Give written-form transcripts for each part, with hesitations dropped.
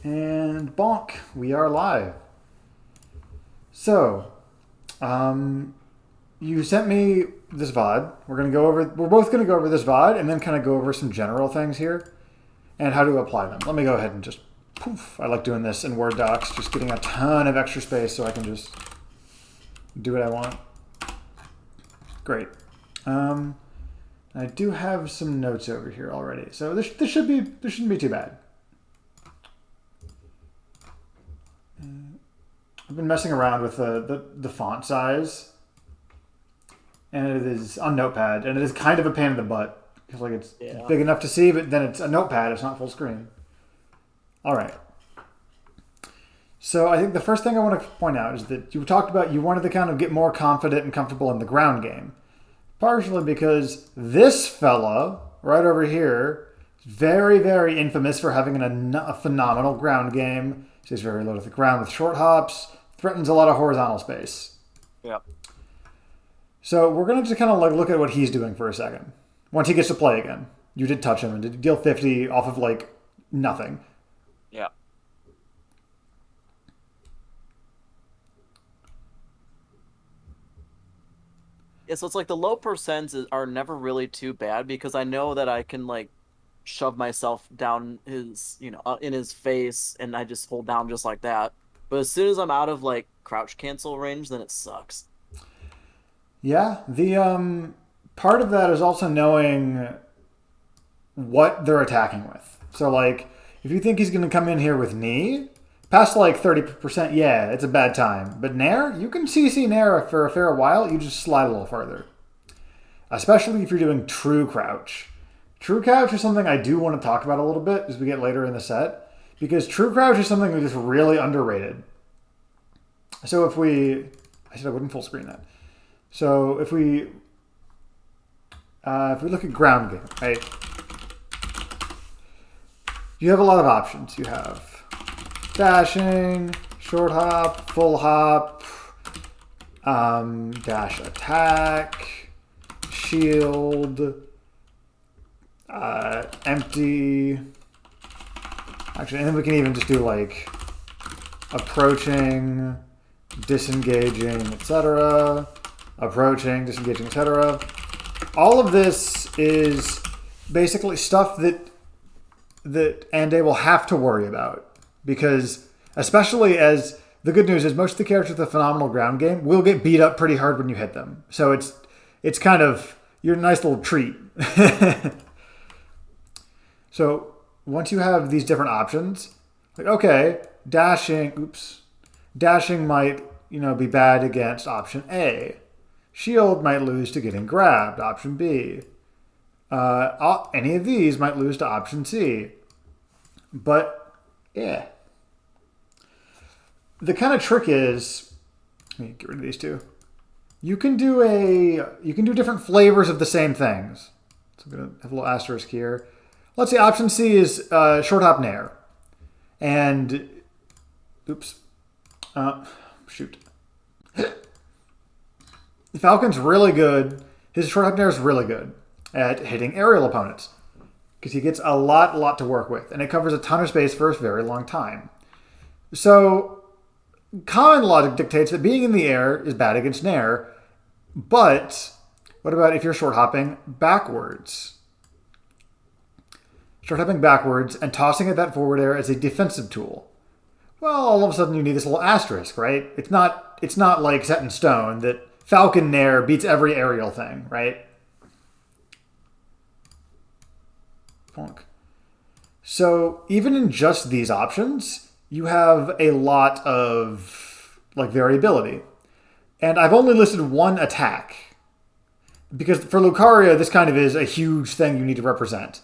And bonk, we are live. So, you sent me this VOD. We're both gonna go over this VOD and then kind of go over some general things here and how to apply them. Let me go ahead and just poof. I like doing this in Word docs, just getting a ton of extra space so I can just do what I want. Great. I do have some notes over here already, so this shouldn't be too bad. I've been messing around with the font size, and it is on Notepad, and it is kind of a pain in the butt because like it's big enough to see, but then it's a Notepad. It's not full screen. All right. So I think the first thing I want to point out is that you talked about you wanted to kind of get more confident and comfortable in the ground game, partially because this fella right over here is very, very infamous for having a phenomenal ground game. Stays very low to the ground with short hops. Threatens a lot of horizontal space. Yeah. So we're going to just kind of like look at what he's doing for a second. Once he gets to play again. You did touch him and did deal 50 off of like nothing. Yeah. Yeah, so it's like the low percents are never really too bad because I know that I can like shove myself down his, in his face and I just hold down just like that. But as soon as I'm out of like crouch cancel range, then it sucks. Yeah, the part of that is also knowing what they're attacking with. So like if you think he's going to come in here with knee, past like 30%, yeah, it's a bad time. But Nair, you can CC Nair for a fair while. You just slide a little further. Especially if you're doing true crouch. True crouch is something I do want to talk about a little bit as we get later in the set. Because true crouch is something that is really underrated. So I said I wouldn't full screen that. So if we look at ground game, right? You have a lot of options. You have dashing, short hop, full hop, dash attack, shield, empty. Actually, and then we can even just do like approaching, disengaging, etc. Approaching, disengaging, etc. All of this is basically stuff that Ande will have to worry about because, especially as the good news is, most of the characters with a phenomenal ground game will get beat up pretty hard when you hit them. So it's kind of your nice little treat. So once you have these different options, like, okay, dashing might, be bad against option A. Shield might lose to getting grabbed, option B. Any of these might lose to option C. But, yeah. The kind of trick is, let me get rid of these two. You can do different flavors of the same things. So I'm going to have a little asterisk here. Let's say option C is short hop nair. And, shoot. The Falcon's really good. His short hop nair is really good at hitting aerial opponents because he gets a lot to work with. And it covers a ton of space for a very long time. So, common logic dictates that being in the air is bad against nair. But, what about if you're short hopping backwards? Short hopping backwards and tossing at that forward air as a defensive tool. Well, all of a sudden you need this little asterisk, right? It's not like set in stone that Falcon Nair beats every aerial thing, right? Bonk. So even in just these options, you have a lot of like variability. And I've only listed one attack because for Lucario, this kind of is a huge thing you need to represent.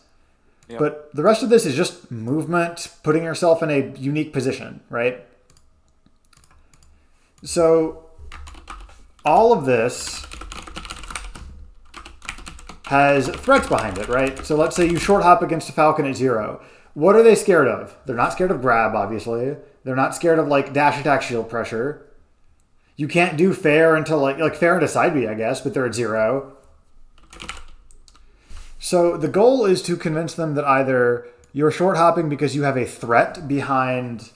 Yep. But the rest of this is just movement, putting yourself in a unique position, right? So all of this has threats behind it, right? So let's say you short hop against a Falcon at 0. What are they scared of? They're not scared of grab, obviously. They're not scared of like dash attack shield pressure. You can't do fair until like fair into side B, I guess, but they're at 0. So the goal is to convince them that either you're short hopping because you have a threat behind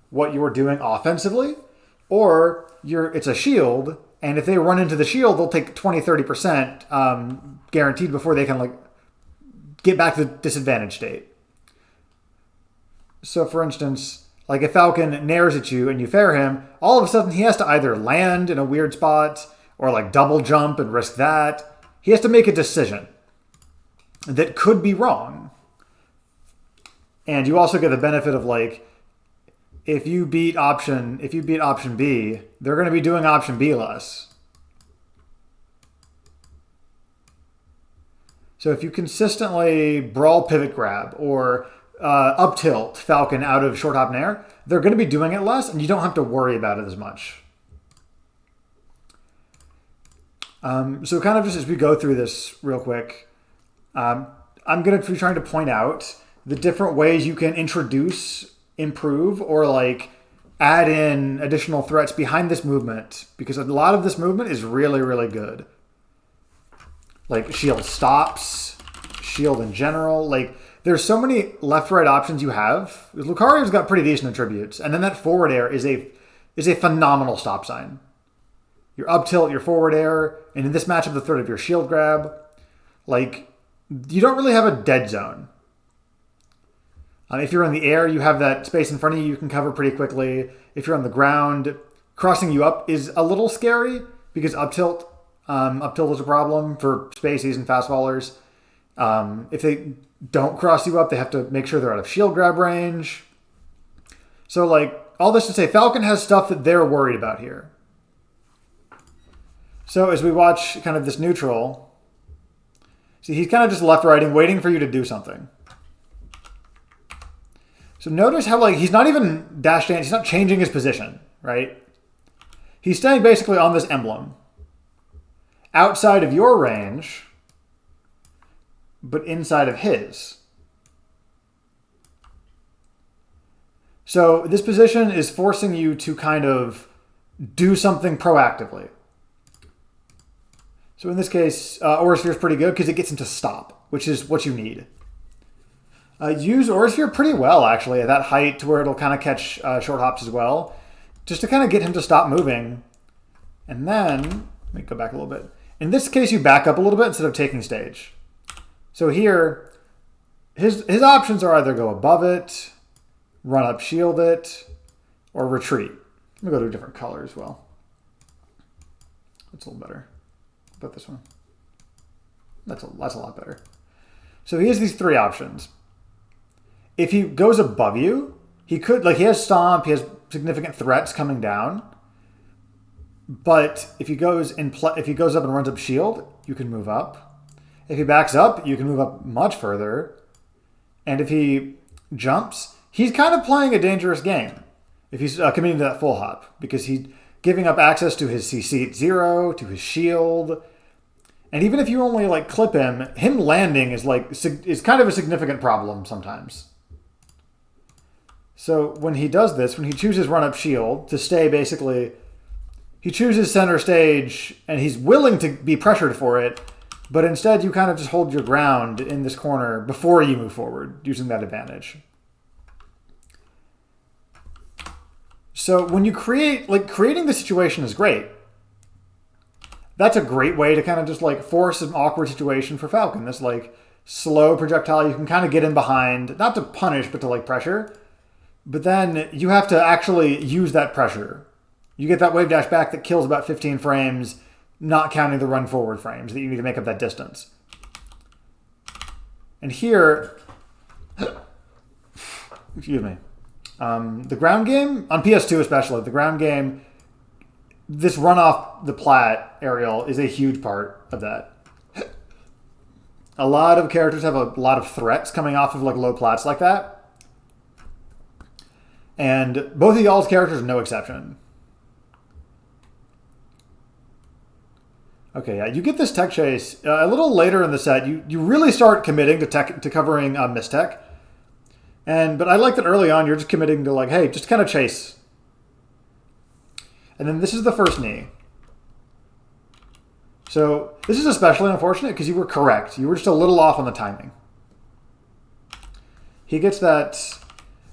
what you're doing offensively, or it's a shield, and if they run into the shield, they'll take 20-30% guaranteed before they can like get back to the disadvantage state. So for instance, like if Falcon nares at you and you fair him, all of a sudden he has to either land in a weird spot or like double jump and risk that. He has to make a decision that could be wrong. And you also get the benefit of like, if you beat option B, they're going to be doing option B less. So if you consistently brawl pivot grab or up tilt Falcon out of short hop nair, they're going to be doing it less, and you don't have to worry about it as much. So kind of just as we go through this real quick, I'm going to be trying to point out the different ways you can introduce, improve, or like add in additional threats behind this movement, because a lot of this movement is really, really good. Like shield stops, shield in general. Like there's so many left-right options you have. Lucario's got pretty decent attributes, and then that forward air is a phenomenal stop sign. Your up tilt, your forward air, and in this matchup, the threat of your shield grab. Like, you don't really have a dead zone. If you're in the air, you have that space in front of you you can cover pretty quickly. If you're on the ground, crossing you up is a little scary because up tilt is a problem for spacies and fast fallers. If they don't cross you up, they have to make sure they're out of shield grab range. So, like, all this to say, Falcon has stuff that they're worried about here. So as we watch kind of this neutral, see, he's kind of just left-righting, waiting for you to do something. So notice how, like, he's not even dash dance, he's not changing his position, right? He's staying basically on this emblem. Outside of your range, but inside of his. So this position is forcing you to kind of do something proactively. So in this case, Aura Sphere is pretty good because it gets him to stop, which is what you need. Use Aura Sphere pretty well, actually, at that height to where it'll kind of catch short hops as well, just to kind of get him to stop moving. And then, let me go back a little bit. In this case, you back up a little bit instead of taking stage. So here, his options are either go above it, run up, shield it, or retreat. Let me go to a different color as well. That's a little better. How about this one? That's a lot better. So he has these three options. If he goes above you, he could, like, he has stomp, he has significant threats coming down. But if he goes up and runs up shield, you can move up. If he backs up, you can move up much further. And if he jumps, he's kind of playing a dangerous game if he's committing to that full hop, because he's giving up access to his CC at 0, to his shield. And even if you only like clip him landing is kind of a significant problem sometimes. So when he does this, when he chooses run up shield to stay basically, he chooses center stage and he's willing to be pressured for it, but instead you kind of just hold your ground in this corner before you move forward using that advantage. So when you creating the situation is great. That's a great way to kind of just like force an awkward situation for Falcon. This like slow projectile you can kind of get in behind, not to punish, but to like pressure. But then you have to actually use that pressure. You get that wave dash back that kills about 15 frames, not counting the run forward frames that you need to make up that distance. And here, excuse me, the ground game, on PS2 especially, the ground game, this run off the plat aerial is a huge part of that. A lot of characters have a lot of threats coming off of like low plats like that. And both of y'all's characters are no exception. Okay, yeah, you get this tech chase a little later in the set. You really start committing to covering mistech. But I like that early on you're just committing to like, hey, just kind of chase. And then this is the first knee. So this is especially unfortunate because you were correct. You were just a little off on the timing. he gets that.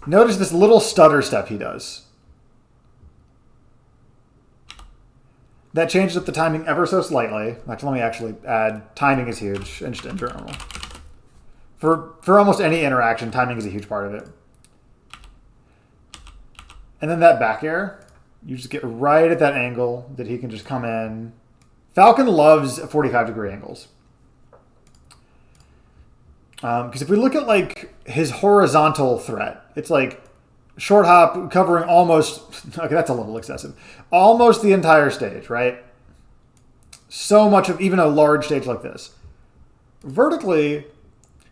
Notice this little stutter step he does. That changes up the timing ever so slightly. Let me actually add timing is huge in general. For almost any interaction, timing is a huge part of it. And then that back air, you just get right at that angle that he can just come in. Falcon loves 45-degree angles. Because if we look at like his horizontal threat, it's like short hop covering almost, okay, that's a little excessive, almost the entire stage, right? So much of even a large stage like this. Vertically, if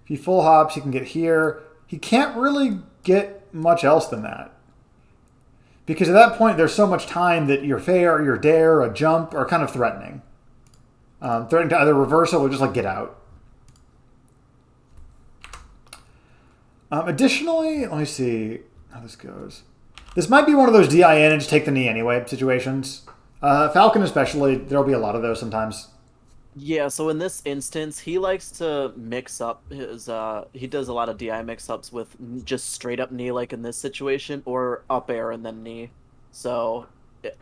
he full hops, he can get here. He can't really get much else than that. Because at that point, there's so much time that your fair, your dare, a jump are kind of threatening. Threatening to either reversal or just like get out. Additionally, let me see how this goes. This might be one of those DIN and just take the knee anyway situations. Falcon especially, there'll be a lot of those sometimes. Yeah, so in this instance, he likes to mix up his he does a lot of DI mix-ups with just straight up knee like in this situation or up air and then knee. So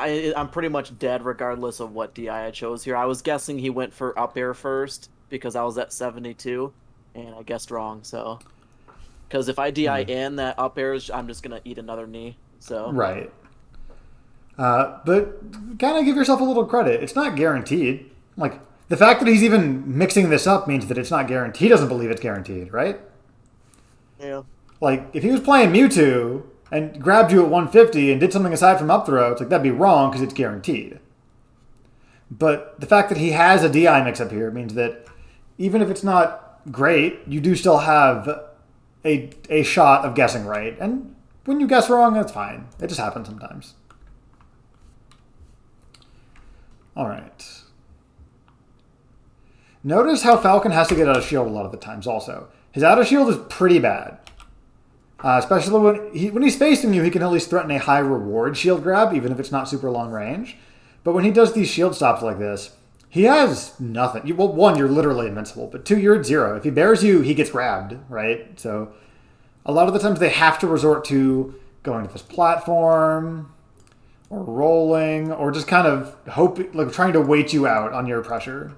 I'm pretty much dead regardless of what DI I chose here. I was guessing he went for up air first because I was at 72 and I guessed wrong, so because if I DI in that up airs, I'm just gonna eat another knee. So right. But kind of give yourself a little credit. It's not guaranteed. Like the fact that he's even mixing this up means that it's not guaranteed. He doesn't believe it's guaranteed, right? yeah. Like if he was playing Mewtwo and grabbed you at 150 and did something aside from up throw, it's like that'd be wrong because it's guaranteed. But the fact that he has a DI mix up here means that even if it's not great, you do still have a shot of guessing right. And when you guess wrong, that's fine. It just happens sometimes. All right. Notice how Falcon has to get out of shield a lot of the times also. His out of shield is pretty bad. Especially when he's facing you, he can at least threaten a high reward shield grab, even if it's not super long range. But when he does these shield stops like this, he has nothing. Well, one, you're literally invincible, but two, you're at zero. If he bears you, he gets grabbed, right? So a lot of the times they have to resort to going to this platform or rolling or just kind of hoping, like trying to wait you out on your pressure.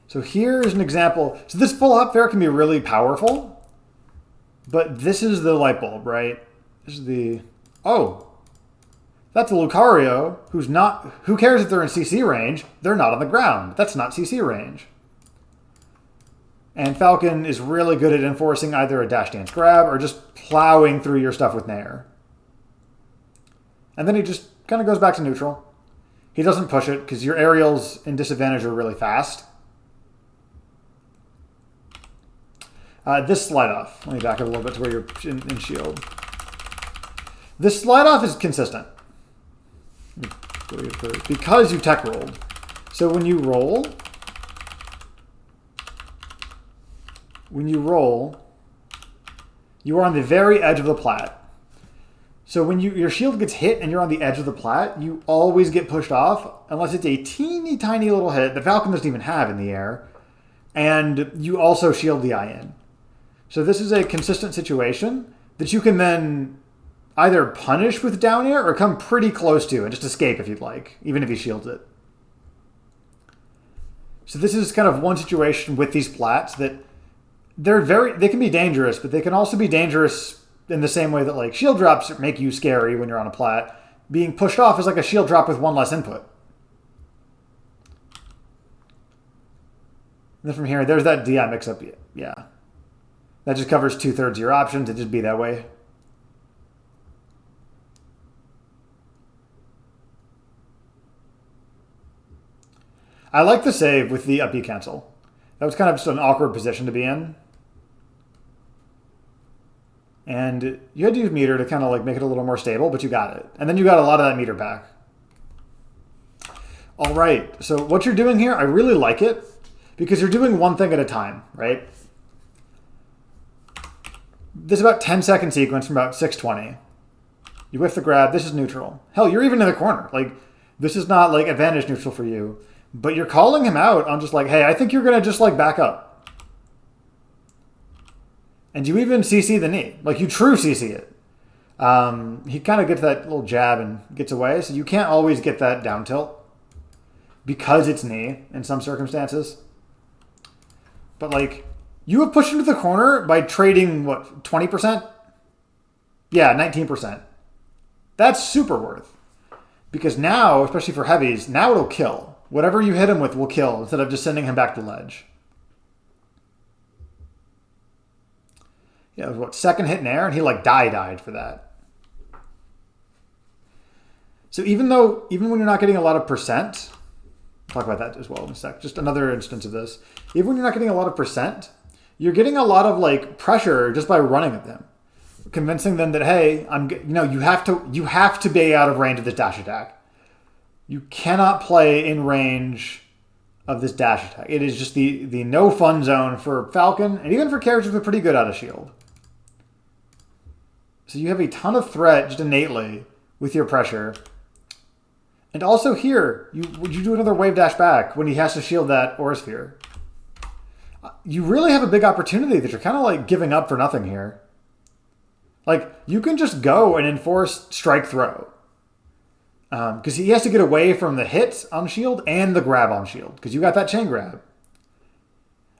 So here's an example. So this full hop fair can be really powerful, but this is the light bulb, right? This is the, oh, that's a Lucario who's not, who cares if they're in CC range? They're not on the ground. That's not CC range. And Falcon is really good at enforcing either a dash dance grab or just plowing through your stuff with Nair. And then he just kind of goes back to neutral. He doesn't push it because your aerials in disadvantage are really fast. This slide off. Let me back up a little bit to where you're in shield. This slide off is consistent because you tech rolled. So when you roll, you are on the very edge of the plat. So when your shield gets hit and you're on the edge of the plat, you always get pushed off unless it's a teeny tiny little hit that Falcon doesn't even have in the air. And you also shield the eye in. So this is a consistent situation that you can then either punish with down air or come pretty close to and just escape if you'd like, even if he shields it. So this is kind of one situation with these plats that they can be dangerous, but they can also be dangerous in the same way that like shield drops make you scary when you're on a plat. Being pushed off is like a shield drop with one less input. And then from here, there's that DI mix-up. Yeah. That just covers 2/3 of your options. It just be that way. I like the save with the up B cancel. That was kind of just an awkward position to be in. And you had to use meter to kind of like make it a little more stable, but you got it. And then you got a lot of that meter back. All right, so what you're doing here, I really like it because you're doing one thing at a time, right? This is about 10-second sequence from about 620. You whiff the grab. This is neutral. Hell, you're even in the corner. Like, this is not like advantage neutral for you. But you're calling him out on just like, hey, I think you're going to just like back up. And you even CC the knee. Like you true CC it. He kind of gets that little jab and gets away. So you can't always get that down tilt because it's knee in some circumstances. But like you have pushed into the corner by trading what, 20%? Yeah, 19%. That's super worth. Because now, especially for heavies, now it'll kill. Whatever you hit him with will kill instead of just sending him back to ledge. Yeah, it was what, second hit in air, and he like died for that. So even when you're not getting a lot of percent, I'll talk about that as well in a sec. Just another instance of this. Even when you're not getting a lot of percent, you're getting a lot of like pressure just by running at them, convincing them that hey, you have to be out of range of this dash attack. You cannot play in range of this dash attack. It is just the no fun zone for Falcon and even for characters with pretty good out of shield. So you have a ton of threat just innately with your pressure. And also here, would you do another wave dash back when he has to shield that Aura Sphere? You really have a big opportunity that you're kind of like giving up for nothing here. Like, you can just go and enforce strike throw. Because he has to get away from the hit on shield and the grab on shield. Because you got that chain grab.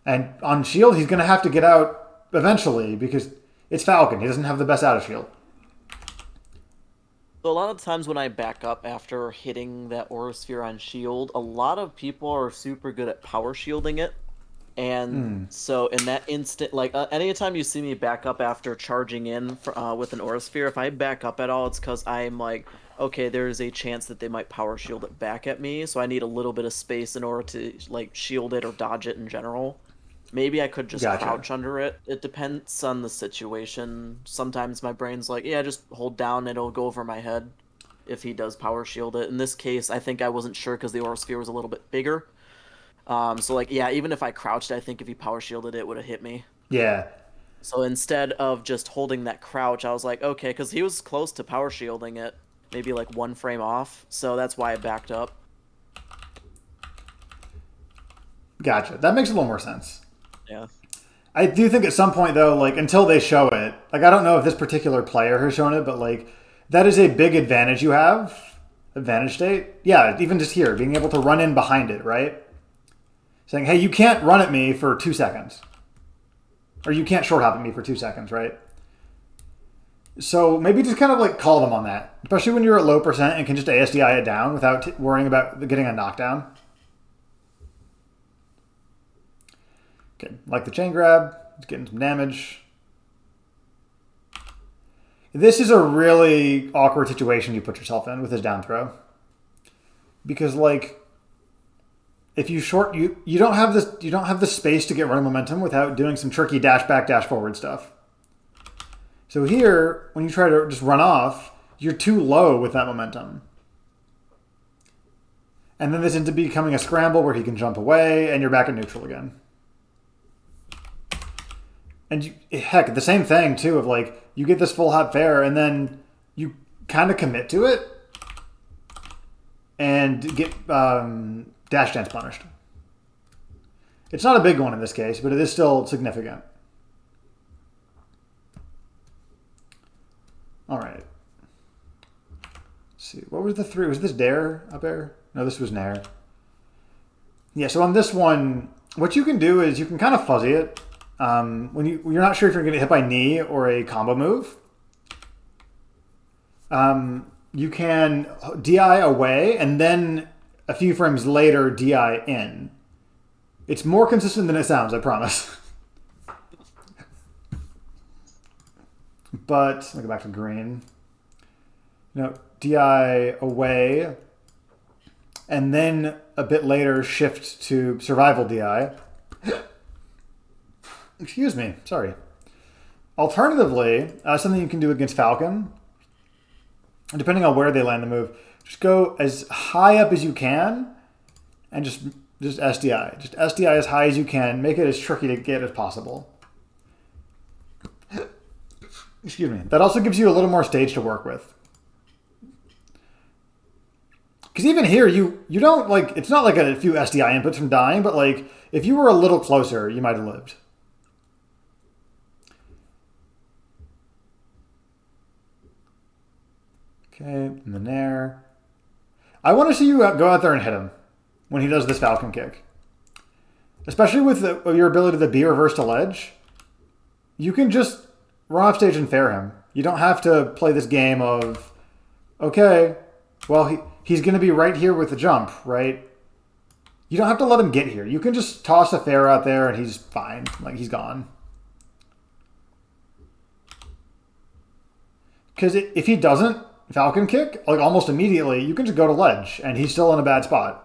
And on shield, he's going to have to get out eventually because it's Falcon. He doesn't have the best out of shield. So a lot of times when I back up after hitting that Aura Sphere on shield, a lot of people are super good at power shielding it. And so in that instant, like anytime you see me back up after charging in with an Aura Sphere, if I back up at all, it's because I'm like, okay, there's a chance that they might power shield it back at me. So I need a little bit of space in order to like shield it or dodge it in general. Maybe I could just crouch under it. It depends on the situation. Sometimes my brain's like, yeah, just hold down. It'll go over my head if he does power shield it. In this case, I think I wasn't sure because the Aura Sphere was a little bit bigger. So like, yeah, even if I crouched, I think if he power shielded it would have hit me. Yeah. So instead of just holding that crouch, I was like, okay, because he was close to power shielding it, maybe like one frame off. So that's why I backed up. Gotcha. That makes a little more sense. Yeah. I do think at some point though, like until they show it, like I don't know if this particular player has shown it, but like that is a big advantage you have. Advantage state. Yeah, even just here, being able to run in behind it, right? Saying, hey, you can't run at me for 2 seconds. Or you can't short hop at me for 2 seconds, right? So maybe just kind of like call them on that. Especially when you're at low percent and can just ASDI it down without worrying about getting a knockdown. Okay, like the chain grab. It's getting some damage. This is a really awkward situation you put yourself in with his down throw. Because like if you short you don't have the space to get running momentum without doing some tricky dash back, dash forward stuff. So here, when you try to just run off, you're too low with that momentum. And then this ends up becoming a scramble where he can jump away and you're back at neutral again. And heck, the same thing too of like you get this full hop fair and then you kind of commit to it and get dash dance punished. It's not a big one in this case, but it is still significant. All right. Let's see. What was the three? Was this dare up air? No, this was nair. Yeah, so on this one, what you can do is you can kind of fuzzy it. When you're not sure if you're going to get hit by knee or a combo move. You can DI away and then a few frames later DI in. It's more consistent than it sounds, I promise. But let me go back to green. DI away and then a bit later shift to survival DI. Excuse me, sorry. Alternatively, something you can do against Falcon, depending on where they land the move, just go as high up as you can and just SDI. Just SDI as high as you can. Make it as tricky to get as possible. Excuse me. That also gives you a little more stage to work with. Because even here, you don't like. It's not like a few SDI inputs from dying, but like if you were a little closer, you might have lived. Okay, and then there. I want to see you go out there and hit him when he does this Falcon kick. Especially with your ability to be reverse to ledge. You can just run off stage and fair him. You don't have to play this game of, okay, well, he's going to be right here with the jump, right? You don't have to let him get here. You can just toss a fair out there and he's fine. Like, he's gone. Because if he doesn't Falcon kick, like almost immediately, you can just go to ledge and he's still in a bad spot.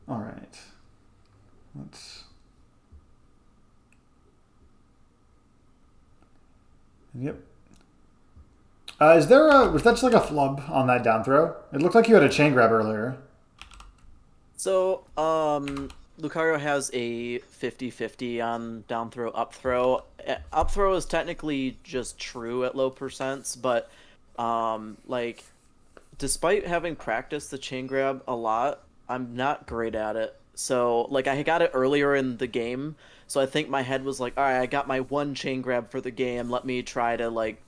All right. Let's... Yep. Is there a... Was that just like a flub on that down throw? It looked like you had a chain grab earlier. So, Lucario has a 50-50 on down throw, up throw. Up throw is technically just true at low percents, but, like, despite having practiced the chain grab a lot, I'm not great at it. So, like, I got it earlier in the game, so I think my head was like, all right, I got my one chain grab for the game. Let me try to, like,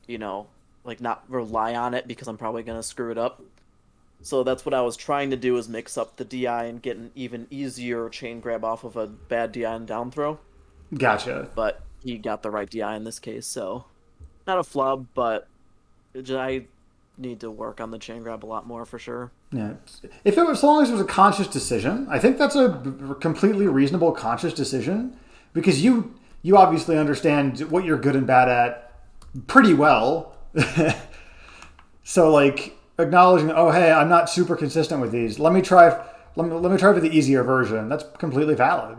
you know, like, not rely on it because I'm probably going to screw it up. So that's what I was trying to do, is mix up the DI and get an even easier chain grab off of a bad DI and down throw. Gotcha. But he got the right DI in this case, so not a flub, but I need to work on the chain grab a lot more for sure. Yeah. If it was, as long as it was a conscious decision, I think that's a completely reasonable conscious decision, because you obviously understand what you're good and bad at pretty well. So like acknowledging, oh hey, I'm not super consistent with these. Let me try for the easier version. That's completely valid.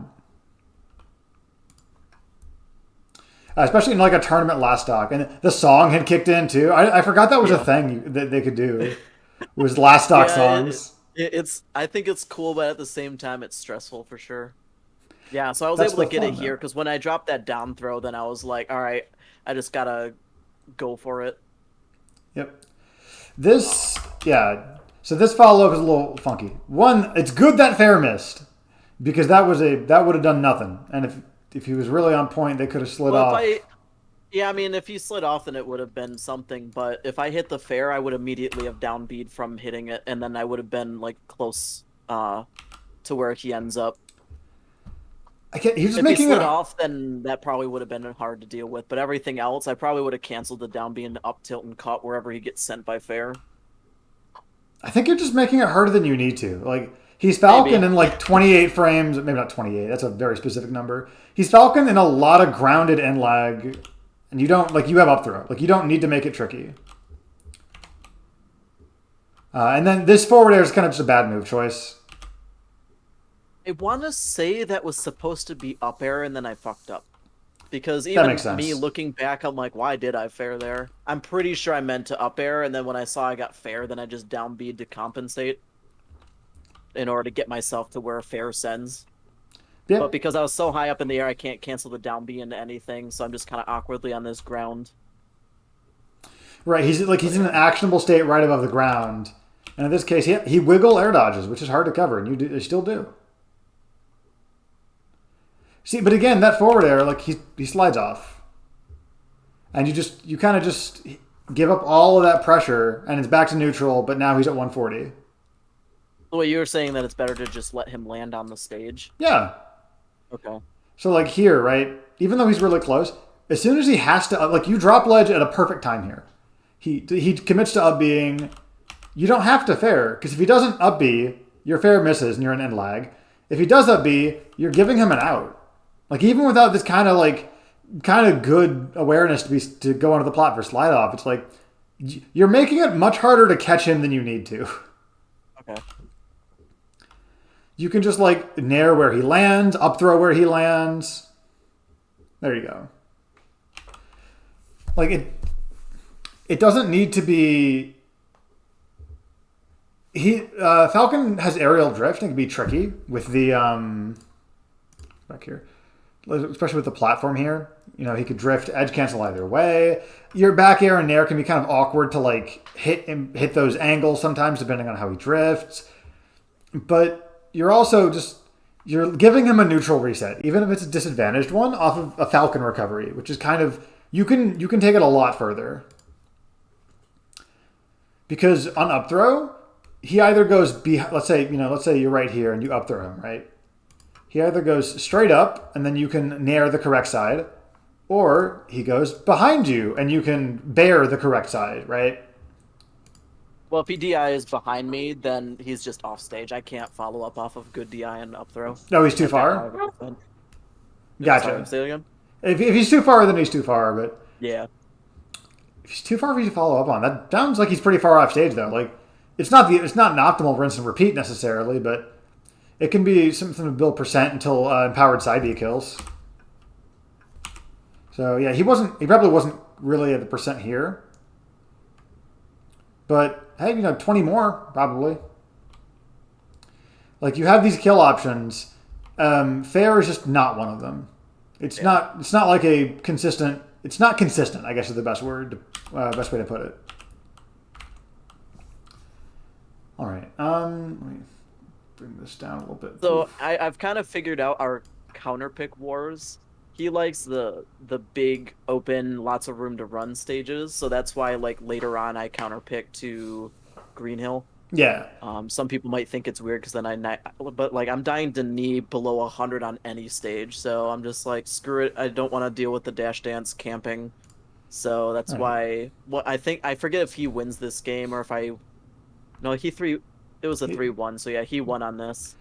Especially in like a tournament last stock, and the song had kicked in too. I forgot that was a thing that they could do. It was last stock songs. It's I think it's cool, but at the same time, it's stressful for sure. Yeah, so I was That's able to the get fun, it here because when I dropped that down throw, then I was like, all right, I just gotta go for it. Yep. This, yeah. So this follow up is a little funky. One, it's good that fair missed, because that would have done nothing. And if he was really on point, they could have slid off. Yeah, I mean, if he slid off, then it would have been something. But if I hit the fair, I would immediately have down beat from hitting it, and then I would have been like close to where he ends up. He's just if making he slid it off, then that probably would have been hard to deal with. But everything else, I probably would have canceled the down beat and up tilt and caught wherever he gets sent by fair. I think you're just making it harder than you need to. Like, he's Falcon in like 28 frames, maybe not 28. That's a very specific number. He's Falcon in a lot of grounded end lag. And you don't, like, you have up throw. Like, you don't need to make it tricky. And then this forward air is kind of just a bad move choice. I want to say that was supposed to be up air, and then I fucked up. Because even me looking back, I'm like, why did I fair there? I'm pretty sure I meant to up air, and then when I saw I got fair, then I just down beat to compensate in order to get myself to where fair sends. Yep. But because I was so high up in the air, I can't cancel the down B into anything, so I'm just kind of awkwardly on this ground. Right, he's in an actionable state right above the ground. And in this case, he wiggle air dodges, which is hard to cover, and you still do. See, but again, that forward air, like, he slides off. And you kind of just give up all of that pressure, and it's back to neutral, but now he's at 140. So you were saying that it's better to just let him land on the stage? Yeah. Okay. So, like, here, right, even though he's really close, as soon as he has to, like, you drop ledge at a perfect time here. He commits to up being. You don't have to fair, because if he doesn't up B, your fair misses and you're in end lag. If he does up B, you're giving him an out. Like, even without this kind of good awareness to go onto the plot for slide off, it's like you're making it much harder to catch him than you need to. Okay. You can just like nair where he lands, up throw where he lands. There you go. Like it doesn't need to be. Falcon has aerial drift and can be tricky with the back here. especially with the platform here. You know, he could drift, edge cancel either way. Your back air and nair can be kind of awkward to like hit those angles sometimes, depending on how he drifts. But you're giving him a neutral reset, even if it's a disadvantaged one, off of a Falcon recovery, which is kind of you can take it a lot further. Because on up throw, he either goes let's say you're right here and you up throw him, right? He either goes straight up and then you can nair the correct side, or he goes behind you and you can bear the correct side, right? Well, if he DI is behind me, then he's just off stage. I can't follow up off of good DI and up throw. No, he's too far. Sorry, Gotcha. say it again. If he's too far, then he's too far. But Yeah. if he's too far for you to follow up on, that sounds like he's pretty far off stage though. Like it's not an optimal rinse and repeat necessarily, but it can be something to build percent until empowered side B kills. So yeah, he probably wasn't really at the percent here. But hey, 20 more probably. Like you have these kill options. Fair is just not one of them. It's not like a consistent. It's not consistent, I guess is the best best way to put it. All right. Let me bring this down a little bit. So I've kind of figured out our counter pick wars. He likes the big open, lots of room to run stages. So that's why like later on I counter pick to Green Hill. Yeah. Some people might think it's weird because then but like I'm dying to knee below 100 on any stage, so I'm just like screw it. I don't want to deal with the dash dance camping, so that's why. What I forget if he wins this game or if no, it was a 3-1, so yeah, he won on this.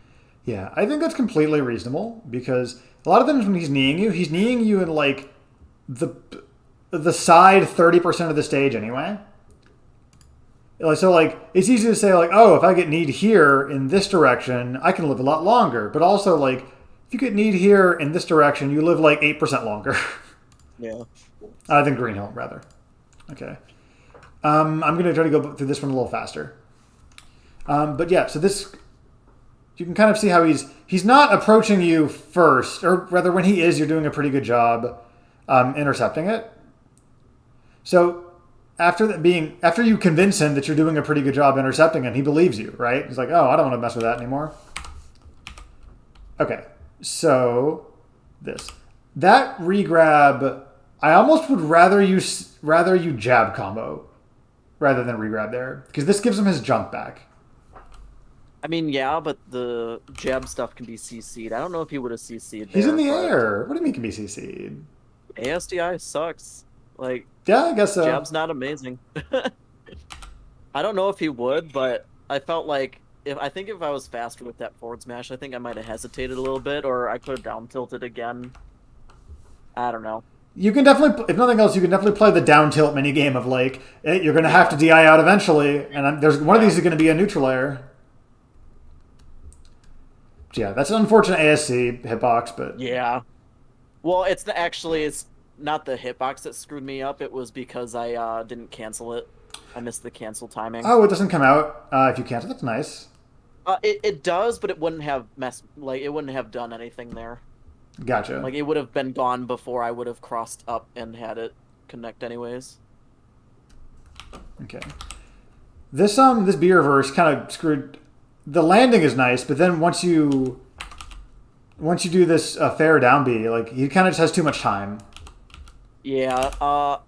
Yeah, I think that's completely reasonable because a lot of times when he's kneeing you in like the side 30% of the stage anyway. So, like, it's easy to say, like, oh, if I get kneed here in this direction, I can live a lot longer. But also, like, if you get kneed here in this direction, you live, like, 8% longer. Yeah. Than Green Hill, rather. Okay. I'm going to try to go through this one a little faster. But, yeah, so this... You can kind of see how he's not approaching you first. Or, rather, when he is, you're doing a pretty good job intercepting it. So... After you convince him that you're doing a pretty good job intercepting him, he believes you, right? He's like, oh, I don't want to mess with that anymore. Okay, so that regrab, I almost would rather you jab combo rather than regrab there because this gives him his jump back. I mean, yeah, but the jab stuff can be CC'd. I don't know if he would have CC'd. He's in the air. What do you mean can be CC'd? ASDI sucks. Like, yeah, I guess so. Jab's not amazing. I don't know if he would, but I felt like if I was faster with that forward smash, I think I might have hesitated a little bit, or I could have down tilted again. I don't know. You can definitely, if nothing else, you can definitely play the down tilt mini game of like you're going to have to DI out eventually, and there's one of these is going to be a neutral air. Yeah, that's an unfortunate ASC hitbox, but yeah. Well, it's not the hitbox that screwed me up. It was because I didn't cancel it. I missed the cancel timing. Oh, it doesn't come out if you cancel. That's nice. It does, but it wouldn't have it wouldn't have done anything there. Gotcha. Like it would have been gone before I would have crossed up and had it connect anyways. Okay. This B reverse kind of screwed. The landing is nice, but then once you do this fair down B, like he kind of just has too much time. Yeah,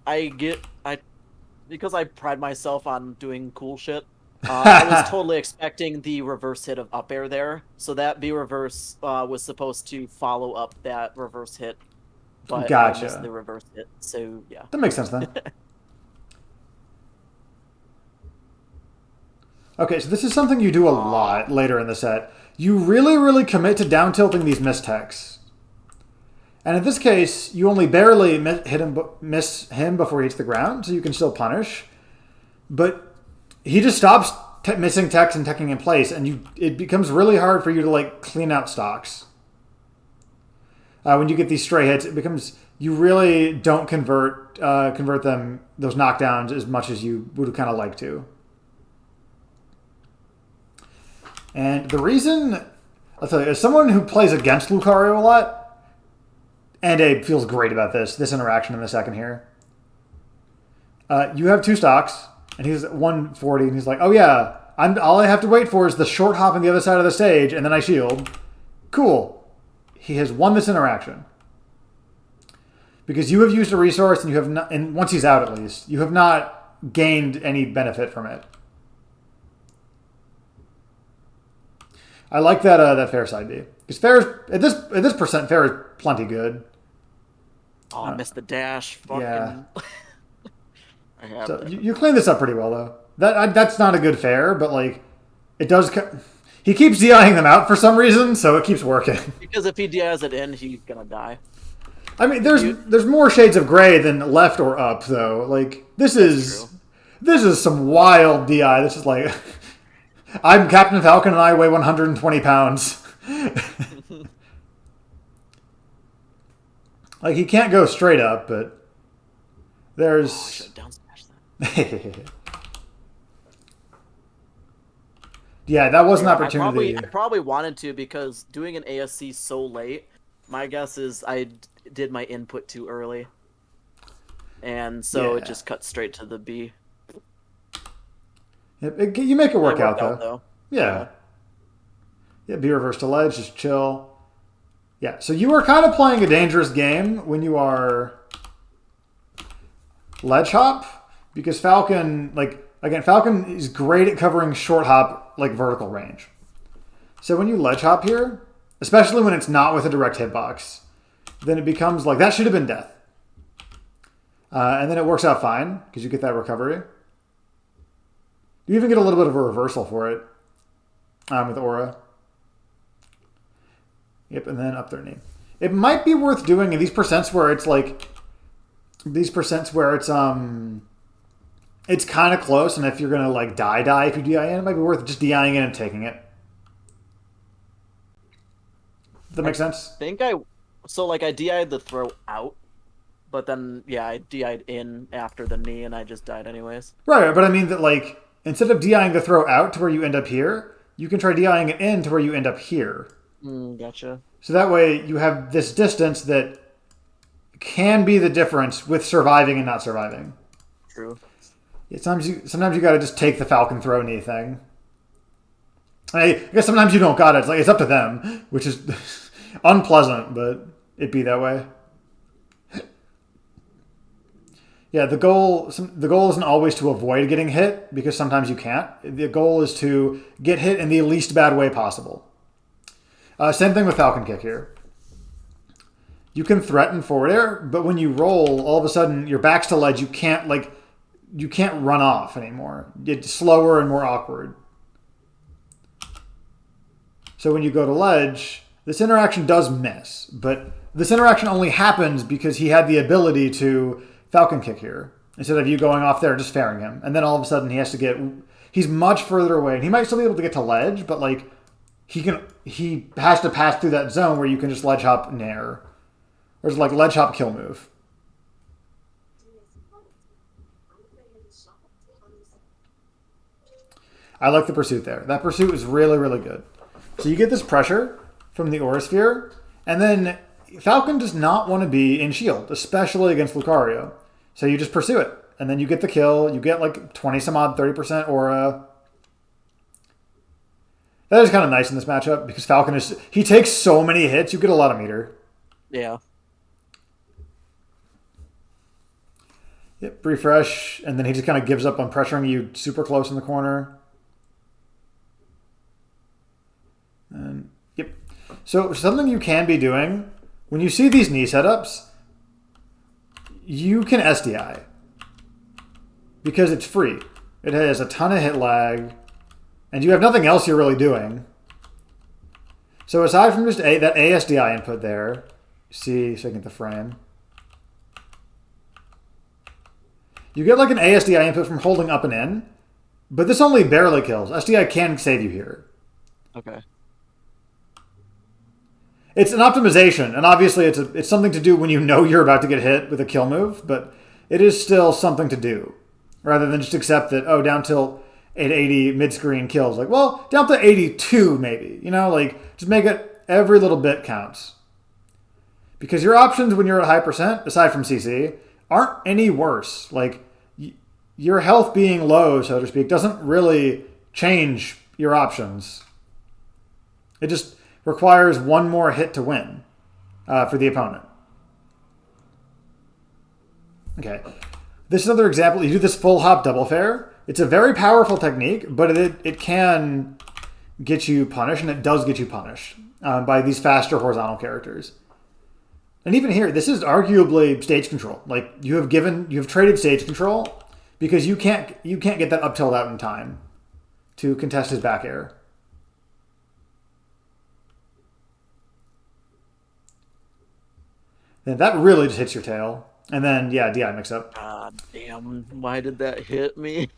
because I pride myself on doing cool shit. I was totally expecting the reverse hit of up air there, so that B reverse was supposed to follow up that reverse hit, but gotcha. I missed the reverse hit. So yeah, that makes sense then. Okay, so this is something you do a lot later in the set. You really, really commit to down tilting these mistechs. And in this case, you only barely miss him before he hits the ground, so you can still punish. But he just stops missing techs and teching in place, and it becomes really hard for you to like clean out stocks. When you get these stray hits, it becomes you really don't convert them those knockdowns as much as you would kind of like to. And the reason, I'll tell you, as someone who plays against Lucario a lot, And Abe feels great about this interaction in the second here. You have 2 stocks, and he's at 140, and he's like, oh yeah, all I have to wait for is the short hop on the other side of the stage, and then I shield. Cool. He has won this interaction. Because you have used a resource, and you have not, and once he's out at least, you have not gained any benefit from it. I like that fair side B. Because fair at this percent, fair is plenty good. Oh, I missed the dash. Fucking. Yeah. I have So you clean this up pretty well though. That's not a good fair, but like it does. He keeps DIing them out for some reason, so it keeps working. Because if he DIs it in, he's gonna die. I mean, there's more shades of gray than left or up though. Like this is some wild DI. This is like I'm Captain Falcon and I weigh 120 pounds. Like he can't go straight up, but there's. Oh, I should have down smashed that. Yeah, that was an Yeah, opportunity. I probably wanted to because doing an ASC so late, my guess is did my input too early. And so it just cut straight to the B. Yep, you make it work It worked out though. Yeah. Yeah, B reverse to ledge, just chill. Yeah, so you are kind of playing a dangerous game when you are ledge hop because Falcon, Falcon is great at covering short hop, like vertical range. So when you ledge hop here, especially when it's not with a direct hitbox, then it becomes like that should have been death. And then it works out fine because you get that recovery. You even get a little bit of a reversal for it with Aura. Yep, and then up their knee. It might be worth doing in these percents where it's it's kind of close, and if you're gonna like die if you DI in, it might be worth just DIing in and taking it. Does that make sense? I DI'd the throw out, but then I DI'd in after the knee and I just died anyways. Right, but I mean that like instead of DIing the throw out to where you end up here, you can try DIing it in to where you end up here. Gotcha. So that way you have this distance that can be the difference with surviving and not surviving. True. Yeah, sometimes you got to just take the Falcon throw knee thing. I guess sometimes you don't got it. It's up to them, which is unpleasant, but it be that way. Yeah, the goal isn't always to avoid getting hit because sometimes you can't. The goal is to get hit in the least bad way possible. Same thing with Falcon Kick here. You can threaten forward air, but when you roll, all of a sudden your back's to ledge. You can't run off anymore. It's slower and more awkward. So when you go to ledge, this interaction does miss, but this interaction only happens because he had the ability to Falcon Kick here instead of you going off there and just fairing him. And then all of a sudden he's much further away, and he might still be able to get to ledge, but like he has to pass through that zone where you can just ledge hop nair. Or it's like ledge hop kill move. I like the pursuit there. That pursuit is really, really good. So you get this pressure from the Aura Sphere, and then Falcon does not want to be in shield, especially against Lucario. So you just pursue it, and then you get the kill. You get like 20 some odd, 30% Aura. That is kind of nice in this matchup because Falcon he takes so many hits, you get a lot of meter. Yeah. Yep, refresh, and then he just kind of gives up on pressuring you super close in the corner. And yep. So something you can be doing when you see these knee setups, you can SDI because it's free. It has a ton of hit lag, and you have nothing else you're really doing. So aside from just that ASDI input there, see, so I can get the frame. You get like an ASDI input from holding up and in, but this only barely kills. SDI can save you here. Okay. It's an optimization, and obviously it's something to do when you know you're about to get hit with a kill move, but it is still something to do, rather than just accept that, down till 880 mid-screen kills. Like, well, down to 82 maybe. Just make it, every little bit counts. because your options when you're at high percent, aside from CC, aren't any worse. Like your health being low, so to speak, doesn't really change your options. It just requires one more hit to win for the opponent. Okay. This is another example. You do this full hop double fair. It's a very powerful technique, but it can get you punished, and it does get you punished by these faster horizontal characters. And even here, this is arguably stage control. Like you have traded stage control because you can't get that up tilt out in time to contest his back air. Then that really just hits your tail. And then, yeah, DI mix up. God damn, why did that hit me?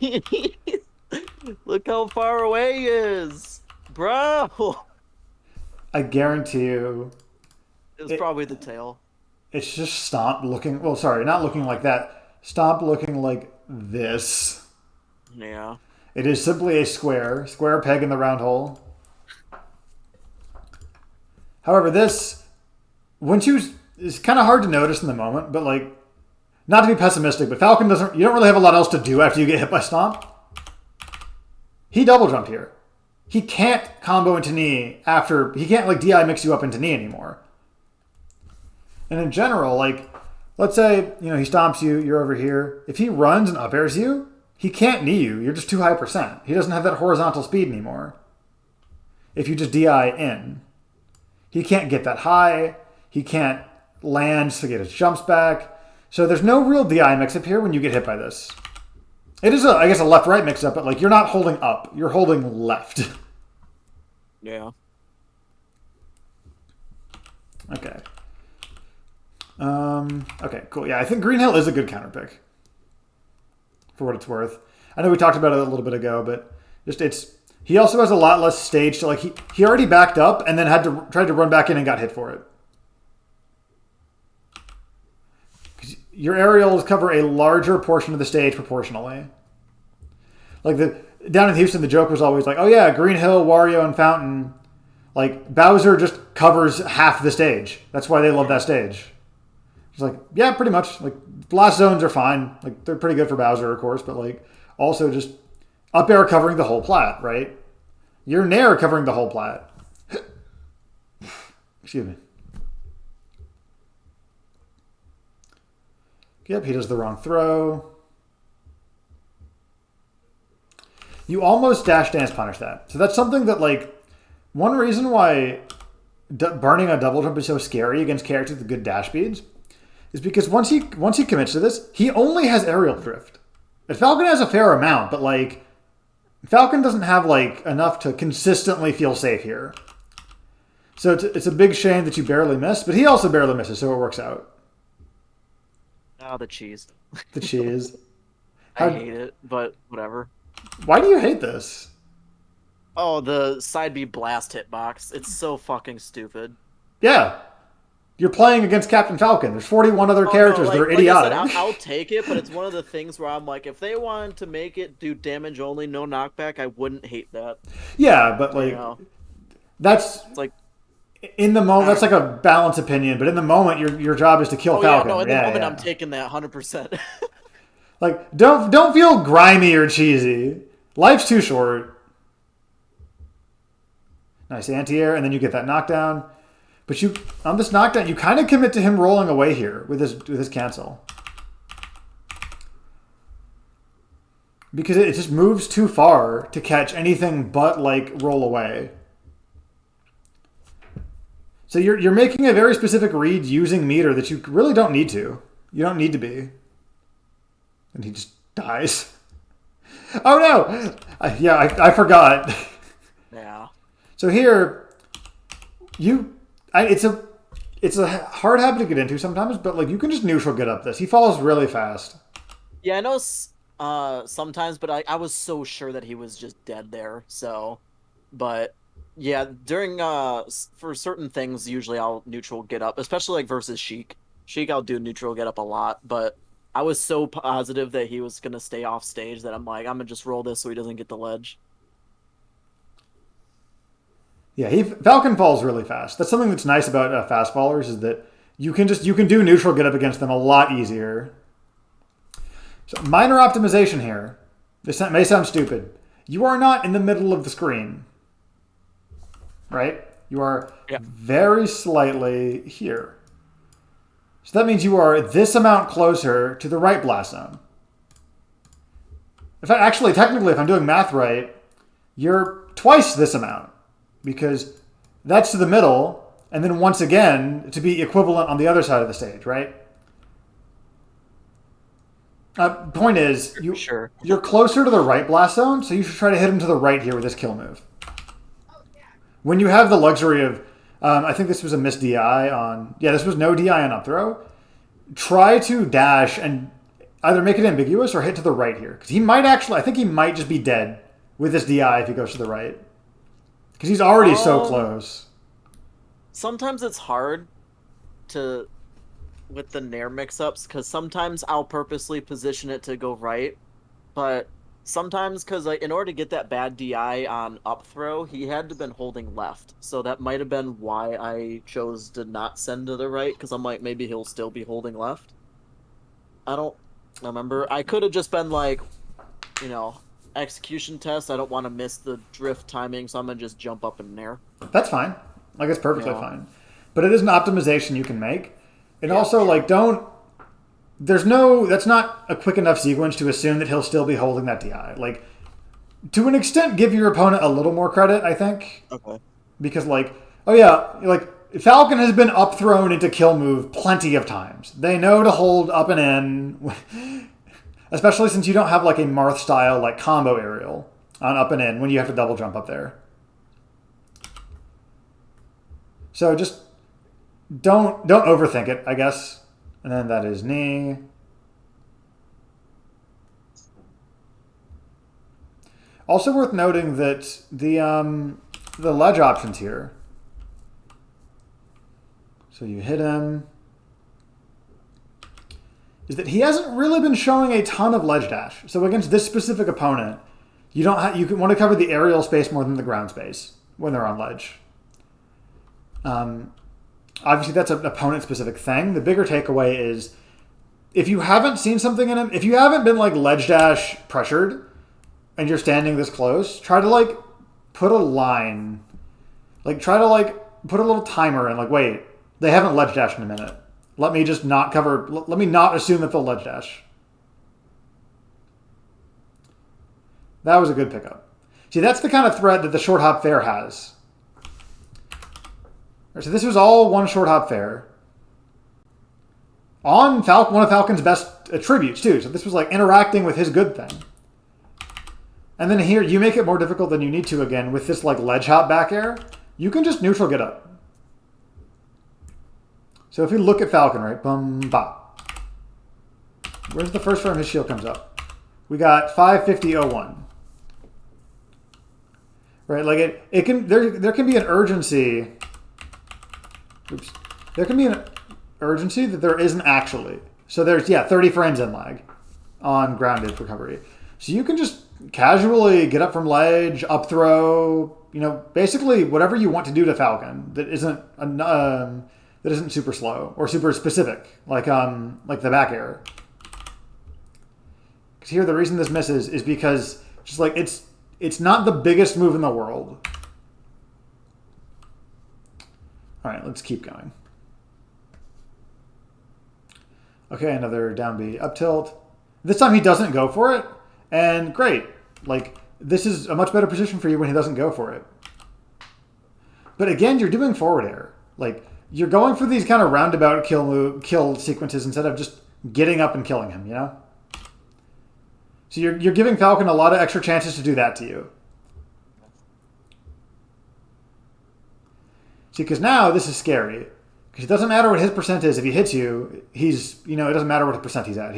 Look how far away he is. Bro! I guarantee you. It was probably the tail. It's just Stomp looking, well, sorry, not looking like that. Stomp looking like this. Yeah. It is simply a square peg in the round hole. However, this, once you, is kind of hard to notice in the moment, but like, not to be pessimistic, but Falcon you don't really have a lot else to do after you get hit by Stomp. He double jumped here. He can't combo into knee after, he can't like DI mix you up into knee anymore. And in general, like, let's say, he stomps you, you're over here. If he runs and up airs you, he can't knee you. You're just too high percent. He doesn't have that horizontal speed anymore. If you just DI in. He can't get that high. He can't land to get his jumps back. So there's no real DI mix-up here when you get hit by this. It is, I guess, a left-right mix-up, but like you're not holding up. You're holding left. Yeah. Okay. Okay, cool. Yeah, I think Green Hill is a good counter pick. For what it's worth. I know we talked about it a little bit ago, but he also has a lot less stage to like he already backed up and then tried to run back in and got hit for it. Your aerials cover a larger portion of the stage proportionally. Like down in Houston, the joke was always like, oh yeah, Green Hill, Wario, and Fountain. Like Bowser just covers half the stage. That's why they love that stage. It's like, yeah, pretty much. Like blast zones are fine. Like they're pretty good for Bowser, of course, but like also just up air covering the whole plat, right? Your Nair covering the whole plat. Excuse me. Yep, he does the wrong throw. You almost dash dance punish that. So that's something that, like, one reason why burning a double jump is so scary against characters with good dash speeds is because once he commits to this, he only has aerial drift. And Falcon has a fair amount, but, like, Falcon doesn't have, like, enough to consistently feel safe here. So it's a big shame that you barely miss, but he also barely misses, so it works out. Oh, the cheese. The cheese. I hate it, but whatever. Why do you hate this? Oh, the side B blast hitbox. It's so fucking stupid. Yeah. You're playing against Captain Falcon. There's 41 other characters that are idiotic. I said, I'll take it, but it's one of the things where I'm like, if they wanted to make it do damage only, no knockback, I wouldn't hate that. Yeah, but like, it's like in the moment. That's like a balanced opinion, but in the moment, your job is to kill Falcon. Yeah, no, in the moment, I'm taking that 100%. Like, don't feel grimy or cheesy. Life's too short. Nice anti-air, and then you get that knockdown. But on this knockdown, you kind of commit to him rolling away here with his cancel. Because it just moves too far to catch anything but, like, roll away. So you're making a very specific read using meter that you really don't need to. You don't need to be. And he just dies. Oh no! I forgot. Yeah. So here, it's a hard habit to get into sometimes, but like you can just neutral get up this. He falls really fast. Yeah, I know sometimes, but I was so sure that he was just dead there. So, but yeah, during for certain things, usually I'll neutral get up, especially like versus Sheik. Sheik, I'll do neutral get up a lot, but I was so positive that he was gonna stay off stage that I'm like, I'm gonna just roll this so he doesn't get the ledge. Yeah, Falcon falls really fast. That's something that's nice about fast fallers is that you can do neutral get up against them a lot easier. So minor optimization here. This may sound stupid. You are not in the middle of the screen, right? You are Yeah. very slightly here. So that means you are this amount closer to the right blast zone. In fact, actually, technically, if I'm doing math right, you're twice this amount because that's to the middle, and then once again to be equivalent on the other side of the stage, right? Point is, Sure. you're closer to the right blast zone, so you should try to hit him to the right here with this kill move. When you have the luxury of, I think this was a missed DI on, yeah, this was no DI on up throw. Try to dash and either make it ambiguous or hit to the right here. Because he might actually, I think he might just be dead with this DI if he goes to the right. Because he's already so close. Sometimes it's hard to with the Nair mix-ups because sometimes I'll purposely position it to go right, but sometimes because like in order to get that bad DI on up throw, he had to been holding left, so that might have been why I chose to not send to the right because I'm like maybe he'll still be holding left. I don't remember. I could have just been like, you know, execution test. I don't want to miss the drift timing, so I'm gonna just jump up in Nair. That's fine. Like, it's perfectly Yeah. fine. But it is an optimization you can make. And Yeah, also, sure. like, that's not a quick enough sequence to assume that he'll still be holding that DI. Like, to an extent, give your opponent a little more credit, I think. Okay. Because, like, oh yeah, like, Falcon has been up thrown into kill move plenty of times. They know to hold up and in, especially since you don't have, like, a Marth style, like, combo aerial on up and in when you have to double jump up there. So just don't overthink it, I guess. And then that is knee. Also worth noting that the ledge options here. So you hit him. Is that he hasn't really been showing a ton of ledge dash. So against this specific opponent, you want to cover the aerial space more than the ground space when they're on ledge. Obviously, that's an opponent-specific thing. The bigger takeaway is if you haven't seen something in him, if you haven't been like ledge dash pressured and you're standing this close, try to like put a line, like try to like put a little timer and like, wait, they haven't ledge dashed in a minute. Let me just not cover, let me not assume that they'll ledge dash. That was a good pickup. See, that's the kind of threat that the short hop fair has. So this was all one short hop fair. On Falcon, one of Falcon's best attributes, too. So this was like interacting with his good thing. And then here, you make it more difficult than you need to again with this like ledge hop back air. You can just neutral get up. So if we look at Falcon, right? Bum, bop. Where's the first time his shield comes up? We got 550.01. Right? Like it can, there can be an urgency. Oops. There can be an urgency that there isn't actually. So there's, 30 frames in lag on grounded recovery. So you can just casually get up from ledge, up throw, basically whatever you want to do to Falcon that isn't super slow or super specific, like the back air. Because here the reason this misses is because just like it's not the biggest move in the world. All right, let's keep going. Okay, another down B up tilt. This time he doesn't go for it, and great. Like, this is a much better position for you when he doesn't go for it. But again, you're doing forward air. Like, you're going for these kind of roundabout kill sequences instead of just getting up and killing him, So you're giving Falcon a lot of extra chances to do that to you. See, because now this is scary. Because it doesn't matter what his percent is. If he hits you, it doesn't matter what percent he's at.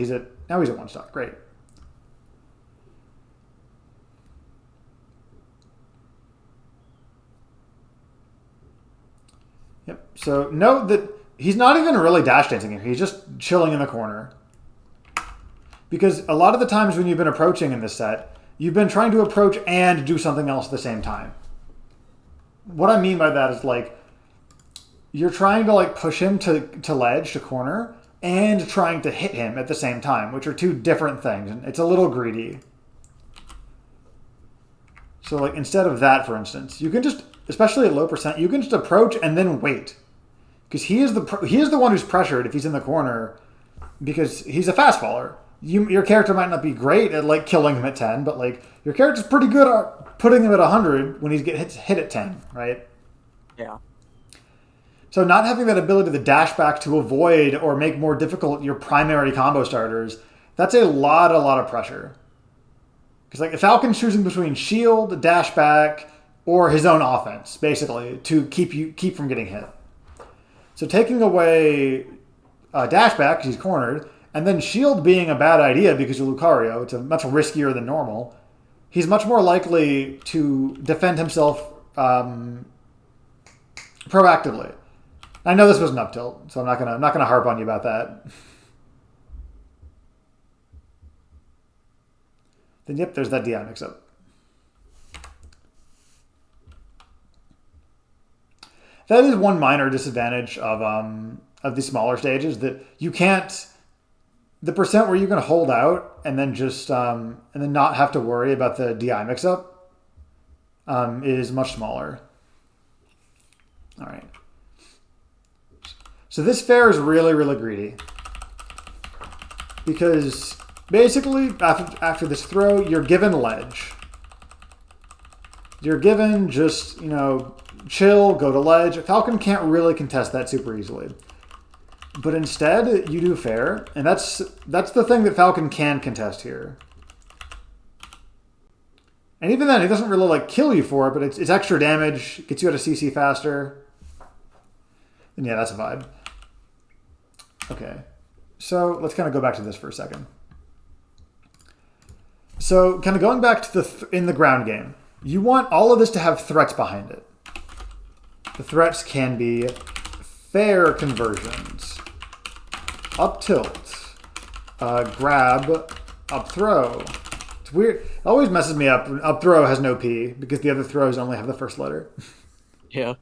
Now he's at one stock. Great. Yep. So note that he's not even really dash dancing here. He's just chilling in the corner. Because a lot of the times when you've been approaching in this set, you've been trying to approach and do something else at the same time. What I mean by that is like, you're trying to like push him to ledge, to corner, and trying to hit him at the same time, which are two different things. And it's a little greedy. So like instead of that, for instance, you can just, especially at low percent, you can just approach and then wait. Because he is the one who's pressured if he's in the corner, because he's a fast faller. Your character might not be great at like killing him at 10, but like your character's pretty good at putting him at 100 when he gets hit at 10, right? Yeah. So not having that ability to dash back to avoid or make more difficult your primary combo starters, that's a lot of pressure. Because like if Falcon's choosing between shield, dash back, or his own offense, basically, to keep from getting hit. So taking away dash back because he's cornered, and then shield being a bad idea because of Lucario, it's much riskier than normal. He's much more likely to defend himself proactively. I know this was an up tilt, so I'm not gonna harp on you about that. Then yep, there's that DI mix-up. That is one minor disadvantage of the smaller stages, that you can't, the percent where you can hold out and then just and then not have to worry about the DI mix-up is much smaller. All right. So this fair is really greedy, because basically after this throw, you're given ledge. You're given just, chill, go to ledge. Falcon can't really contest that super easily. But instead, you do fair, and that's the thing that Falcon can contest here. And even then, he doesn't really like kill you for it, but it's extra damage, gets you out of CC faster. And yeah, that's a vibe. Okay, so let's kind of go back to this for a second. So kind of going back to in the ground game, you want all of this to have threats behind it. The threats can be fair conversions, up tilt, grab, up throw. It's weird. It always messes me up when up throw has no P because the other throws only have the first letter. Yeah.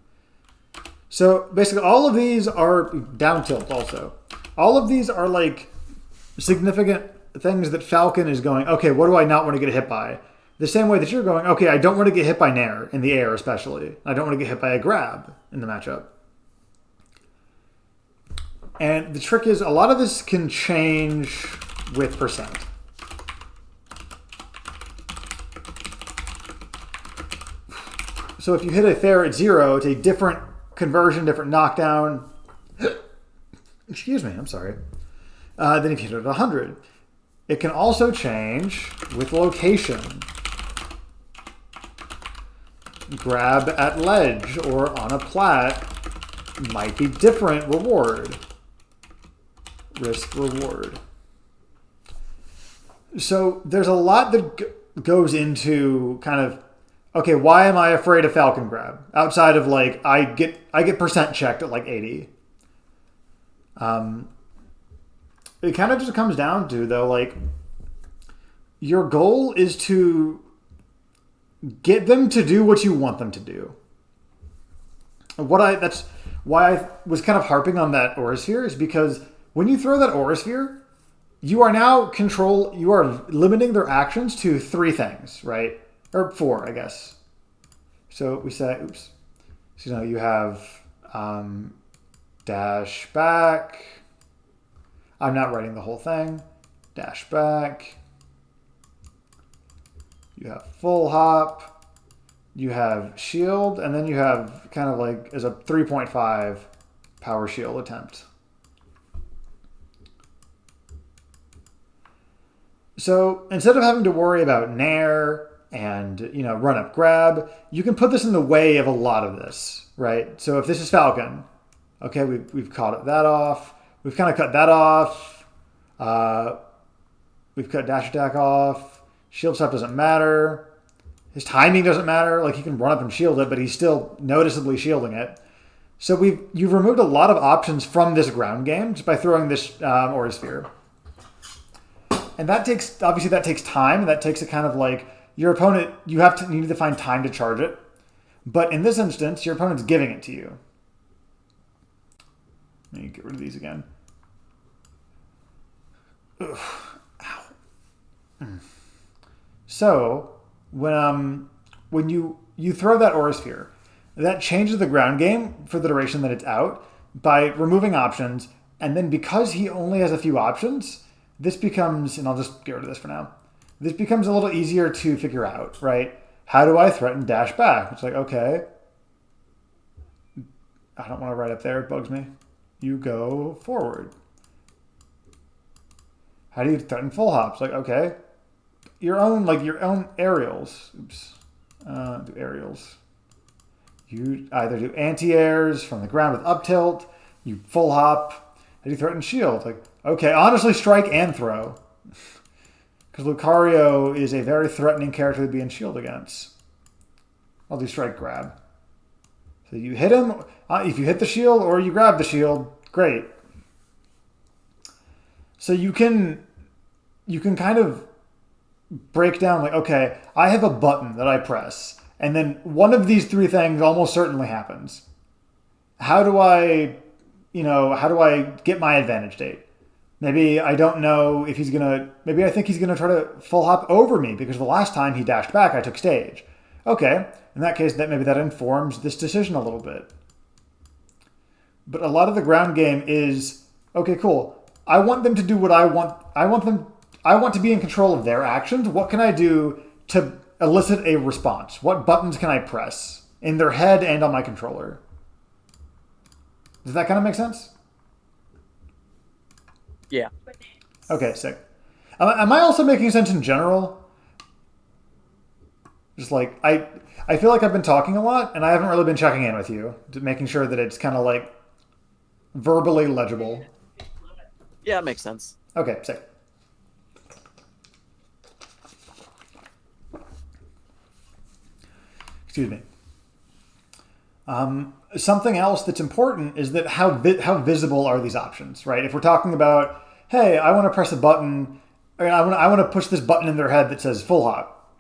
So basically all of these are down tilt also. All of these are like significant things that Falcon is going, okay, what do I not want to get hit by? The same way that you're going, okay, I don't want to get hit by Nair in the air especially. I don't want to get hit by a grab in the matchup. And the trick is a lot of this can change with percent. So if you hit a fair at 0, it's a different conversion, different knockdown. Excuse me, I'm sorry. Then if you hit it at 100. It can also change with location. Grab at ledge or on a plat might be different reward. Risk reward. So there's a lot that goes into kind of, okay, why am I afraid of Falcon Grab? Outside of like, I get percent checked at like 80. It kind of just comes down to, though, like, your goal is to get them to do what you want them to do. That's why I was kind of harping on that Aura Sphere, is because when you throw that Aura Sphere, you are limiting their actions to 3 things, right? Or 4, I guess. So we say, oops. So you have dash back. I'm not writing the whole thing. Dash back. You have full hop. You have shield. And then you have kind of like as a 3.5 power shield attempt. So instead of having to worry about Nair and run up grab, you can put this in the way of a lot of this, right? So if this is Falcon, okay, we've caught that off. We've kind of cut that off. We've cut dash attack off. Shield step doesn't matter. His timing doesn't matter. Like, he can run up and shield it, but he's still noticeably shielding it. So you've removed a lot of options from this ground game just by throwing this Aura Sphere. And that takes time. And that takes a kind of like your opponent, you need to find time to charge it. But in this instance, your opponent's giving it to you. Let me get rid of these again. Ugh. Ow. So when you throw that aura sphere, that changes the ground game for the duration that it's out by removing options, and then because he only has a few options, this becomes, and I'll just get rid of this for now. This becomes a little easier to figure out, right? How do I threaten dash back? It's like, okay, I don't want to write up there. It bugs me. You go forward. How do you threaten full hops? Like, okay, your own aerials. Oops, do aerials. You either do anti-airs from the ground with up tilt. You full hop. How do you threaten shield? Like, okay, honestly, strike and throw. Because Lucario is a very threatening character to be in shield against. I'll do strike grab. So you hit him. If you hit the shield or you grab the shield, great. So you can kind of break down like, okay, I have a button that I press, and then one of these three things almost certainly happens. How do I get my advantage state? Maybe I don't know if maybe I think he's gonna try to full hop over me because the last time he dashed back, I took stage. Okay, in that case, maybe that informs this decision a little bit. But a lot of the ground game is, okay, cool. I want them to do what I want. I want to be in control of their actions. What can I do to elicit a response? What buttons can I press in their head and on my controller? Does that kind of make sense? Yeah. Okay, sick. Am I also making sense in general? Just like I feel like I've been talking a lot, and I haven't really been checking in with you, making sure that it's kind of like verbally legible. Yeah, it makes sense. Okay, sick. Excuse me. Something else that's important is that how visible are these options, right? If we're talking about, hey, I want to press a button, or I want to push this button in their head that says full hop.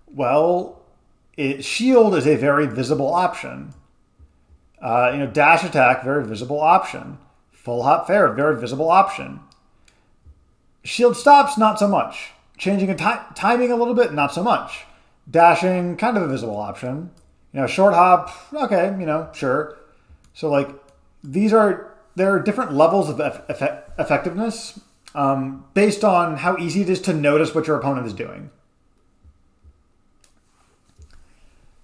Well, shield is a very visible option. Dash attack, very visible option. Full hop fair, very visible option. Shield stops, not so much. Changing timing a little bit, not so much. Dashing, kind of a visible option. Short hop, okay, sure. So like there are different levels of effectiveness based on how easy it is to notice what your opponent is doing.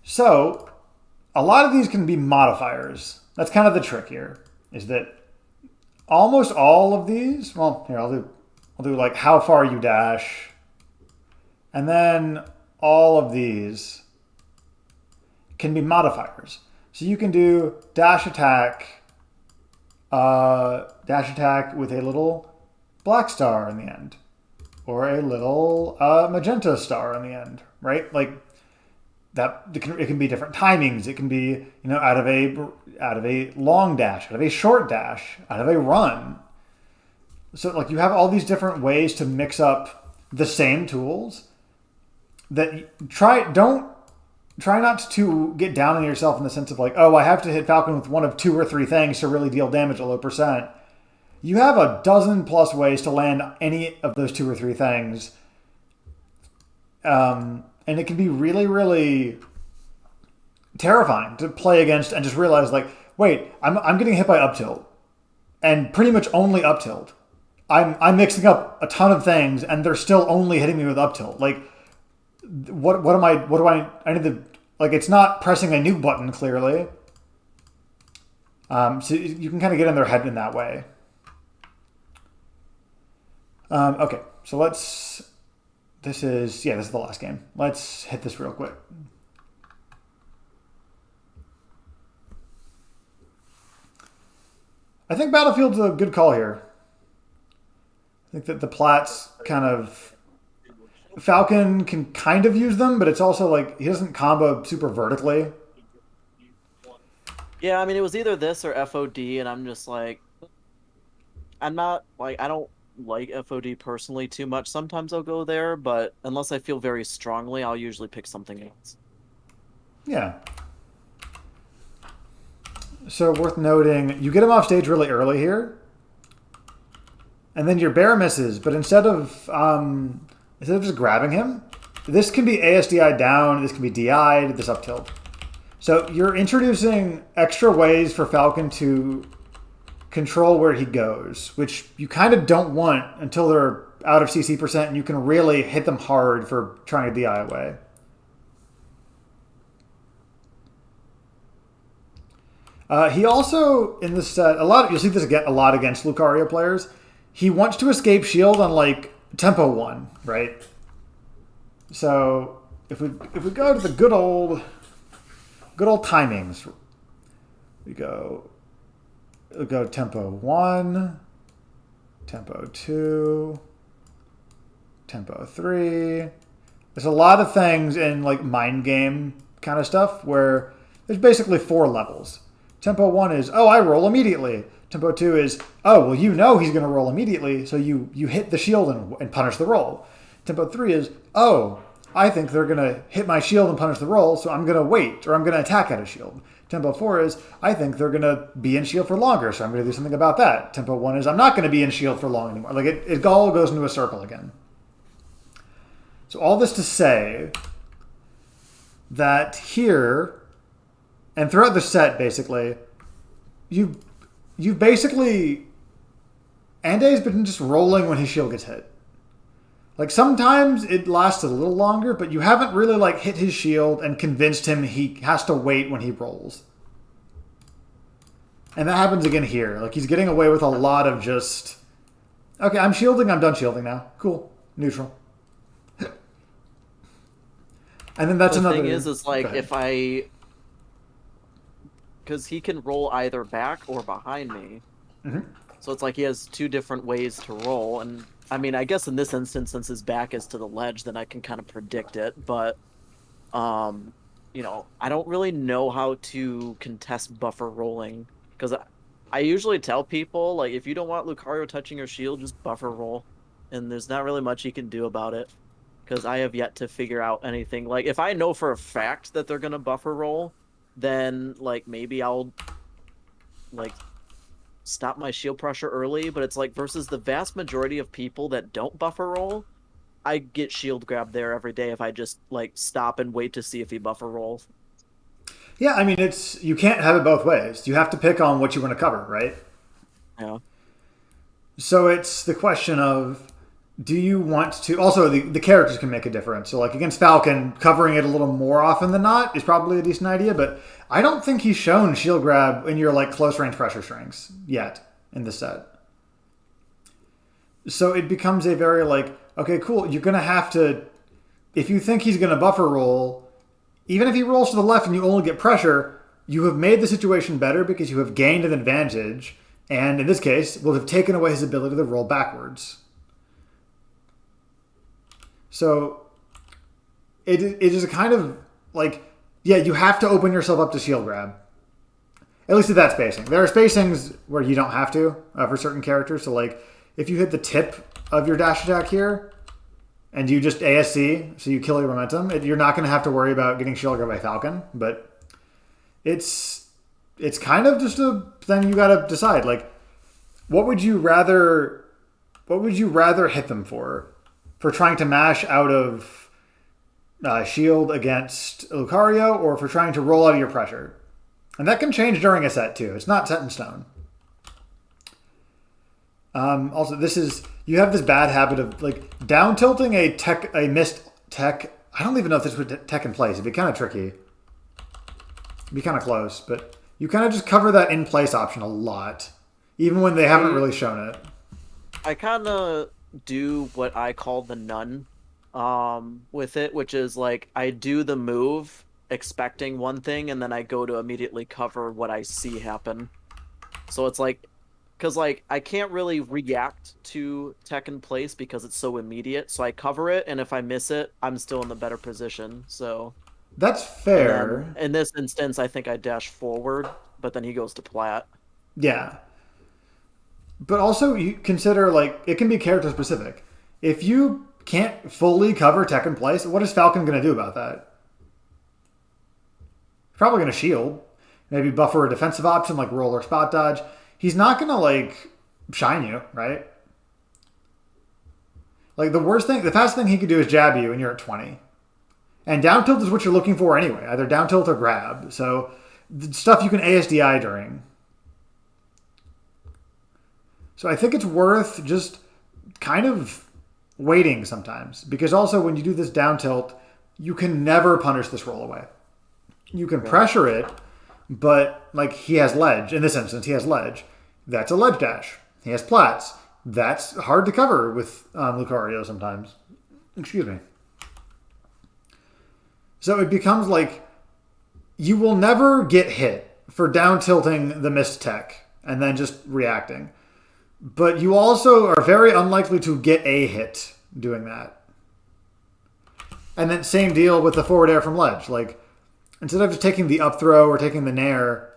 So a lot of these can be modifiers. That's kind of the trick here, is that almost all of these, well, here I'll do like how far you dash, and then all of these can be modifiers. So you can do dash attack with a little black star in the end, or a little magenta star in the end, right? Like that. It can be different timings. It can be out of a long dash, out of a short dash, out of a run. So like you have all these different ways to mix up the same tools. That don't try not to get down on yourself in the sense of like, oh, I have to hit Falcon with one of 2 or 3 things to really deal damage at low percent. You have a dozen plus ways to land any of those 2 or 3 things. And it can be really, really terrifying to play against and just realize like, wait, I'm getting hit by up tilt. And pretty much only up tilt. I'm mixing up a ton of things and they're still only hitting me with up tilt. Like, what do I need to, like, it's not pressing a nuke button clearly. So you can kind of get in their head in that way. Okay, so this is the last game. Let's hit this real quick. I think Battlefield's a good call here. I think that the plats kind of, Falcon can kind of use them, but it's also like he doesn't combo super vertically. Yeah, I mean, it was either this or FOD, and I'm just like, I'm not like, I don't like FOD personally too much. Sometimes I'll go there, but unless I feel very strongly, I'll usually pick something else. Yeah. So worth noting, you get him off stage really early here, and then your bear misses. But instead of just grabbing him, this can be ASDI down. This can be DI'd. This up tilt. So you're introducing extra ways for Falcon to control where he goes, which you kind of don't want until they're out of CC percent, and you can really hit them hard for trying to DI away. He also, in this set, you'll see this a lot against Lucario players. He wants to escape shield on like tempo 1, right? So if we go to the good old timings, we'll go tempo 1, tempo 2, tempo 3. There's a lot of things in like mind game kind of stuff where there's basically 4 levels. Tempo 1 is, oh, I roll immediately. Tempo 2 is, oh, well, you know he's going to roll immediately, so you hit the shield and punish the roll. Tempo 3 is, oh, I think they're going to hit my shield and punish the roll, so I'm going to wait, or I'm going to attack out of shield. Tempo 4 is, I think they're going to be in shield for longer, so I'm going to do something about that. Tempo 1 is, I'm not going to be in shield for long anymore. Like, it all goes into a circle again. So all this to say that here, and throughout the set, basically, you've basically, Ande's been just rolling when his shield gets hit. Like, sometimes it lasts a little longer, but you haven't really, like, hit his shield and convinced him he has to wait when he rolls. And that happens again here. Like, he's getting away with a lot of just, okay, I'm shielding, I'm done shielding now. Cool. Neutral. And then that's another... The thing is like, if I... Because he can roll either back or behind me. Mm-hmm. So it's like he has 2 different ways to roll. And I mean, I guess in this instance, since his back is to the ledge, then I can kind of predict it. But, you know, I don't really know how to contest buffer rolling. Because I usually tell people, like, if you don't want Lucario touching your shield, just buffer roll. And there's not really much you can do about it. Because I have yet to figure out anything. Like, if I know for a fact that they're going to buffer roll, then, like, maybe I'll, like, stop my shield pressure early. But it's like, versus the vast majority of people that don't buffer roll, I get shield grab there every day if I just, like, stop and wait to see if he buffer rolls. Yeah, I mean, you can't have it both ways. You have to pick on what you want to cover, right? Yeah. So it's the question of, do you want to... Also, the characters can make a difference. So, like, against Falcon, covering it a little more often than not is probably a decent idea, but I don't think he's shown shield grab in your, like, close-range pressure strings yet in the set. So it becomes a very, like, okay, cool, you're going to have to... If you think he's going to buffer roll, even if he rolls to the left and you only get pressure, you have made the situation better because you have gained an advantage, and in this case, will have taken away his ability to roll backwards. So it is a kind of like, yeah, you have to open yourself up to shield grab. At least at that spacing. There are spacings where you don't have to for certain characters. So like if you hit the tip of your dash attack here and you just ASC, so you kill your momentum, you're not going to have to worry about getting shield grab by Falcon. But it's kind of just a thing you got to decide. Like, what would you rather hit them for? For trying to mash out of shield against Lucario, or for trying to roll out of your pressure. And that can change during a set, too. It's not set in stone. Also, you have this bad habit of, like, down tilting a missed tech. I don't even know if this would tech in place. It'd be kind of tricky. It'd be kind of close, but you kind of just cover that in place option a lot, even when they haven't really shown it. I kind of do what I call the nun with it, which is like I do the move expecting one thing and then I go to immediately cover what I see happen. So it's like, because like I can't really react to tech in place because it's so immediate, so I cover it, and if I miss it, I'm still in the better position. So that's fair. In this instance, I think I dash forward, but then he goes to plat. Yeah. But also, you consider, like, it can be character specific. If you can't fully cover tech in place, what is Falcon going to do about that? Probably going to shield. maybe buffer a defensive option like roll or spot dodge. He's not going to like shine you, right? Like the fastest thing he could do is jab you and you're at 20. And down tilt is what you're looking for anyway, either down tilt or grab. So the stuff you can ASDI during. So I think it's worth just kind of waiting sometimes. Because also when you do this down tilt, you can never punish this roll away. You can pressure it, but like he has ledge. In this instance, he has ledge. That's a ledge dash. He has plats. That's hard to cover with Lucario sometimes. Excuse me. So it becomes like you will never get hit for down tilting the missed tech and then just reacting. But you also are very unlikely to get a hit doing that. And then same deal with the forward air from ledge. Like instead of just taking the up throw or taking the nair,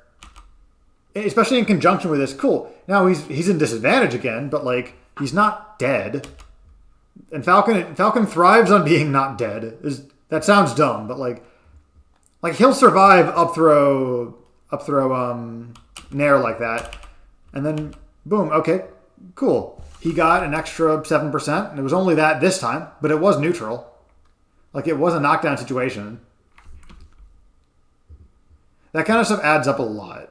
especially in conjunction with this, cool. Now he's in disadvantage again, but like he's not dead. And Falcon thrives on being not dead. That sounds dumb, but like he'll survive up throw nair like that, and then boom, okay, cool. He got an extra 7%, and it was only that this time, but it was neutral. Like it was a knockdown situation. That kind of stuff adds up a lot.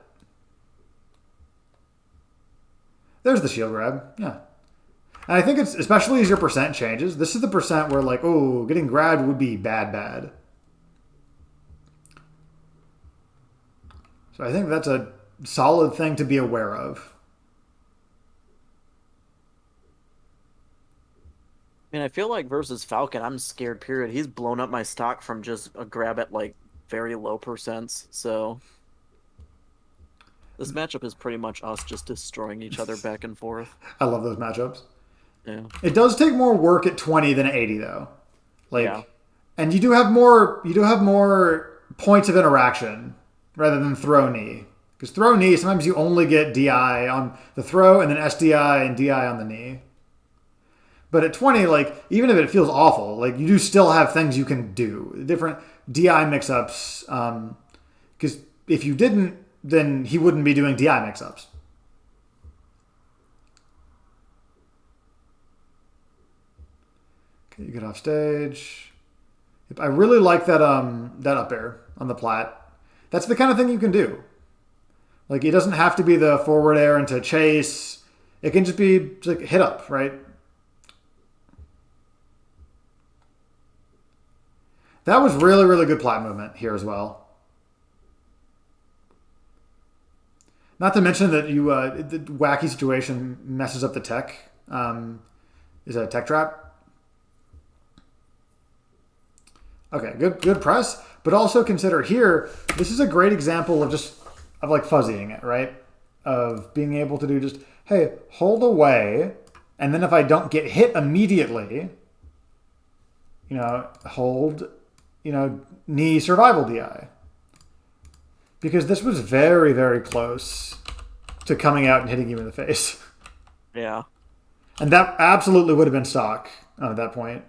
There's the shield grab, yeah. And I think it's, especially as your percent changes, this is the percent where like, oh, getting grabbed would be bad. So I think that's a solid thing to be aware of. I mean, I feel like versus Falcon, I'm scared, period. He's blown up my stock from just a grab at like very low percents. So this matchup is pretty much us just destroying each other back and forth. I love those matchups. Yeah. It does take more work at 20 than at 80 though. Like Yeah. and you do have more points of interaction rather than throw knee. Because throw knee, sometimes you only get DI on the throw and then SDI and DI on the knee. But at 20, like, even if it feels awful, like, you do still have things you can do. Different DI mix-ups. Because if you didn't, then he wouldn't be doing DI mix-ups. Okay, you get off stage. I really like that up air on the plat. That's the kind of thing you can do. Like, it doesn't have to be the forward air into chase. It can just be like hit up, right? That was really, really good plat movement here as well. Not to mention that the wacky situation messes up the tech. Is that a tech trap? Okay, good press. But also consider here, this is a great example of like fuzzying it, right? Of being able to do just, hey, hold away. And then if I don't get hit immediately, hold, knee survival DI. Because this was very, very close to coming out and hitting you in the face. Yeah. And that absolutely would have been stock at that point.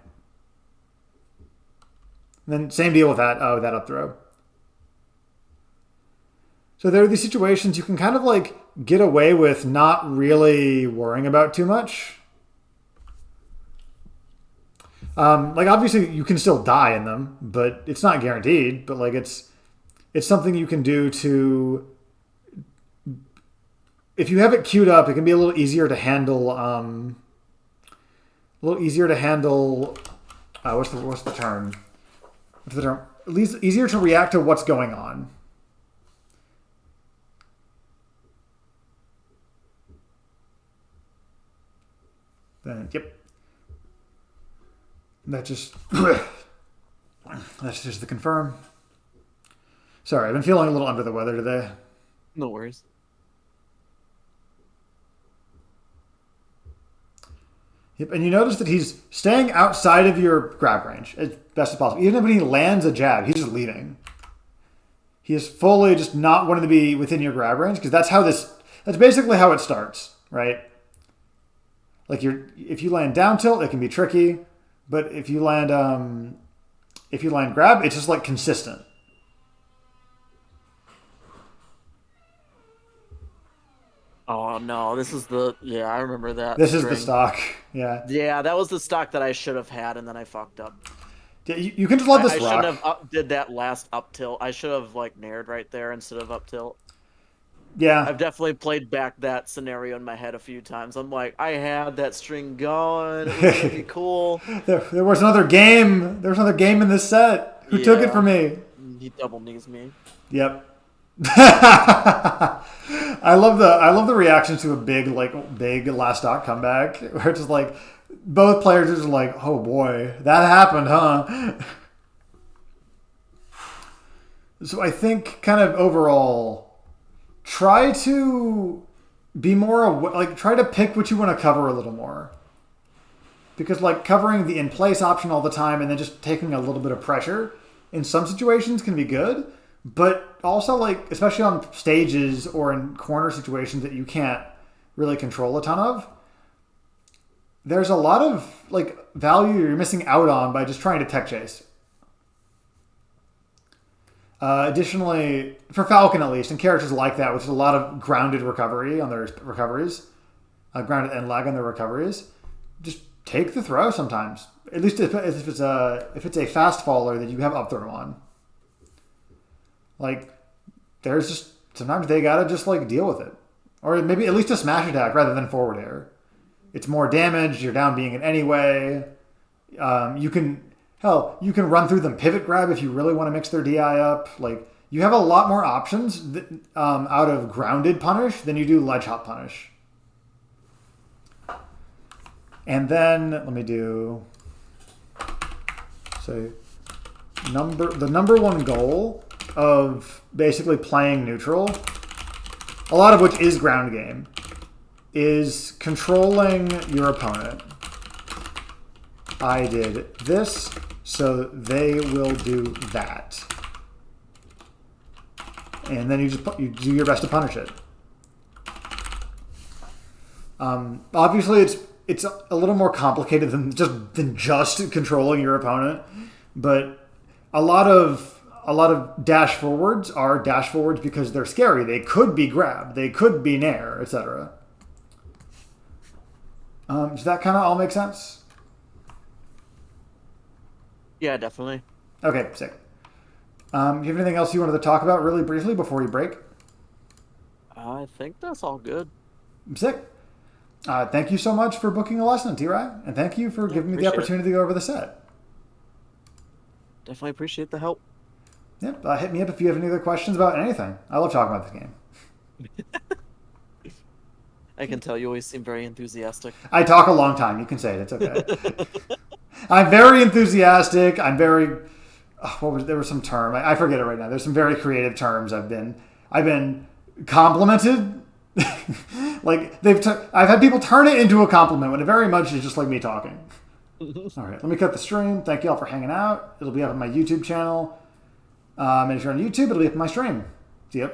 And then same deal with that up throw. So there are these situations you can kind of like get away with not really worrying about too much. Like obviously you can still die in them, but it's not guaranteed. But like it's something you can do to, if you have it queued up, it can be a little easier to handle. What's the term? What's the term? At least easier to react to what's going on. Then yep. That's just the confirm. Sorry, I've been feeling a little under the weather today. No worries. Yep, and you notice that he's staying outside of your grab range as best as possible. Even when he lands a jab, he's just leaving. He is fully just not wanting to be within your grab range because that's basically how it starts, right? Like if you land down tilt, it can be tricky, but if you land grab, it's just like consistent. Oh no, this is the yeah, I remember that This is the string. stock. Yeah. Yeah, that was the stock that I should have had, and then I fucked up. Yeah, you can just let this I shouldn't rock. have did that last up tilt. I should have like nared right there instead of up tilt. Yeah. I've definitely played back that scenario in my head a few times. I'm like, I had that string going. It was gonna be cool. There was another game. There was another game in this set. Who took it from Yeah, me? he double knees me. Yep. I love the reaction to a big last stock comeback where it's just like both players are just like, oh boy, that happened, huh? So I think kind of overall, try to be more like try to pick what you want to cover a little more because like covering the in place option all the time and then just taking a little bit of pressure in some situations can be good, but also like especially on stages or in corner situations that you can't really control a ton of, there's a lot of like value you're missing out on by just trying to tech chase. Additionally, for Falcon at least, and characters like that, which is a lot of grounded recovery on their recoveries, grounded and lag on their recoveries, just take the throw sometimes. At least if it's a fast faller that you have up throw on. Like there's just sometimes they gotta just like deal with it, or maybe at least a smash attack rather than forward air. It's more damage. You're down being it anyway. You can you can run through them pivot grab if you really want to mix their DI up. Like you have a lot more options out of grounded punish than you do ledge hop punish. And then let me do so the number one goal of basically playing neutral, a lot of which is ground game, is controlling your opponent. I did this, so they will do that. And then you do your best to punish it. Obviously, it's a little more complicated than just controlling your opponent, but a lot of dash forwards are dash forwards because they're scary. They could be grab, they could be nair, etc. Does that kind of all make sense? Yeah, definitely. Okay, sick. Do you have anything else you wanted to talk about really briefly before you break? I think that's all good. Sick. Thank you so much for booking a lesson, TRai, and thank you for Yeah, giving me the appreciate it. opportunity to go over the set. Definitely appreciate the help. Yep, hit me up if you have any other questions about anything. I love talking about this game. I can tell you always seem very enthusiastic. I talk a long time. You can say it. It's okay. I'm very enthusiastic. I'm very. There was some term. I forget it right now. There's some very creative terms I've been complimented. Like I've had people turn it into a compliment when it very much is just like me talking. All right, let me cut the stream. Thank you all for hanging out. It'll be up on my YouTube channel. And if you're on YouTube, it'll be up on my stream. See you.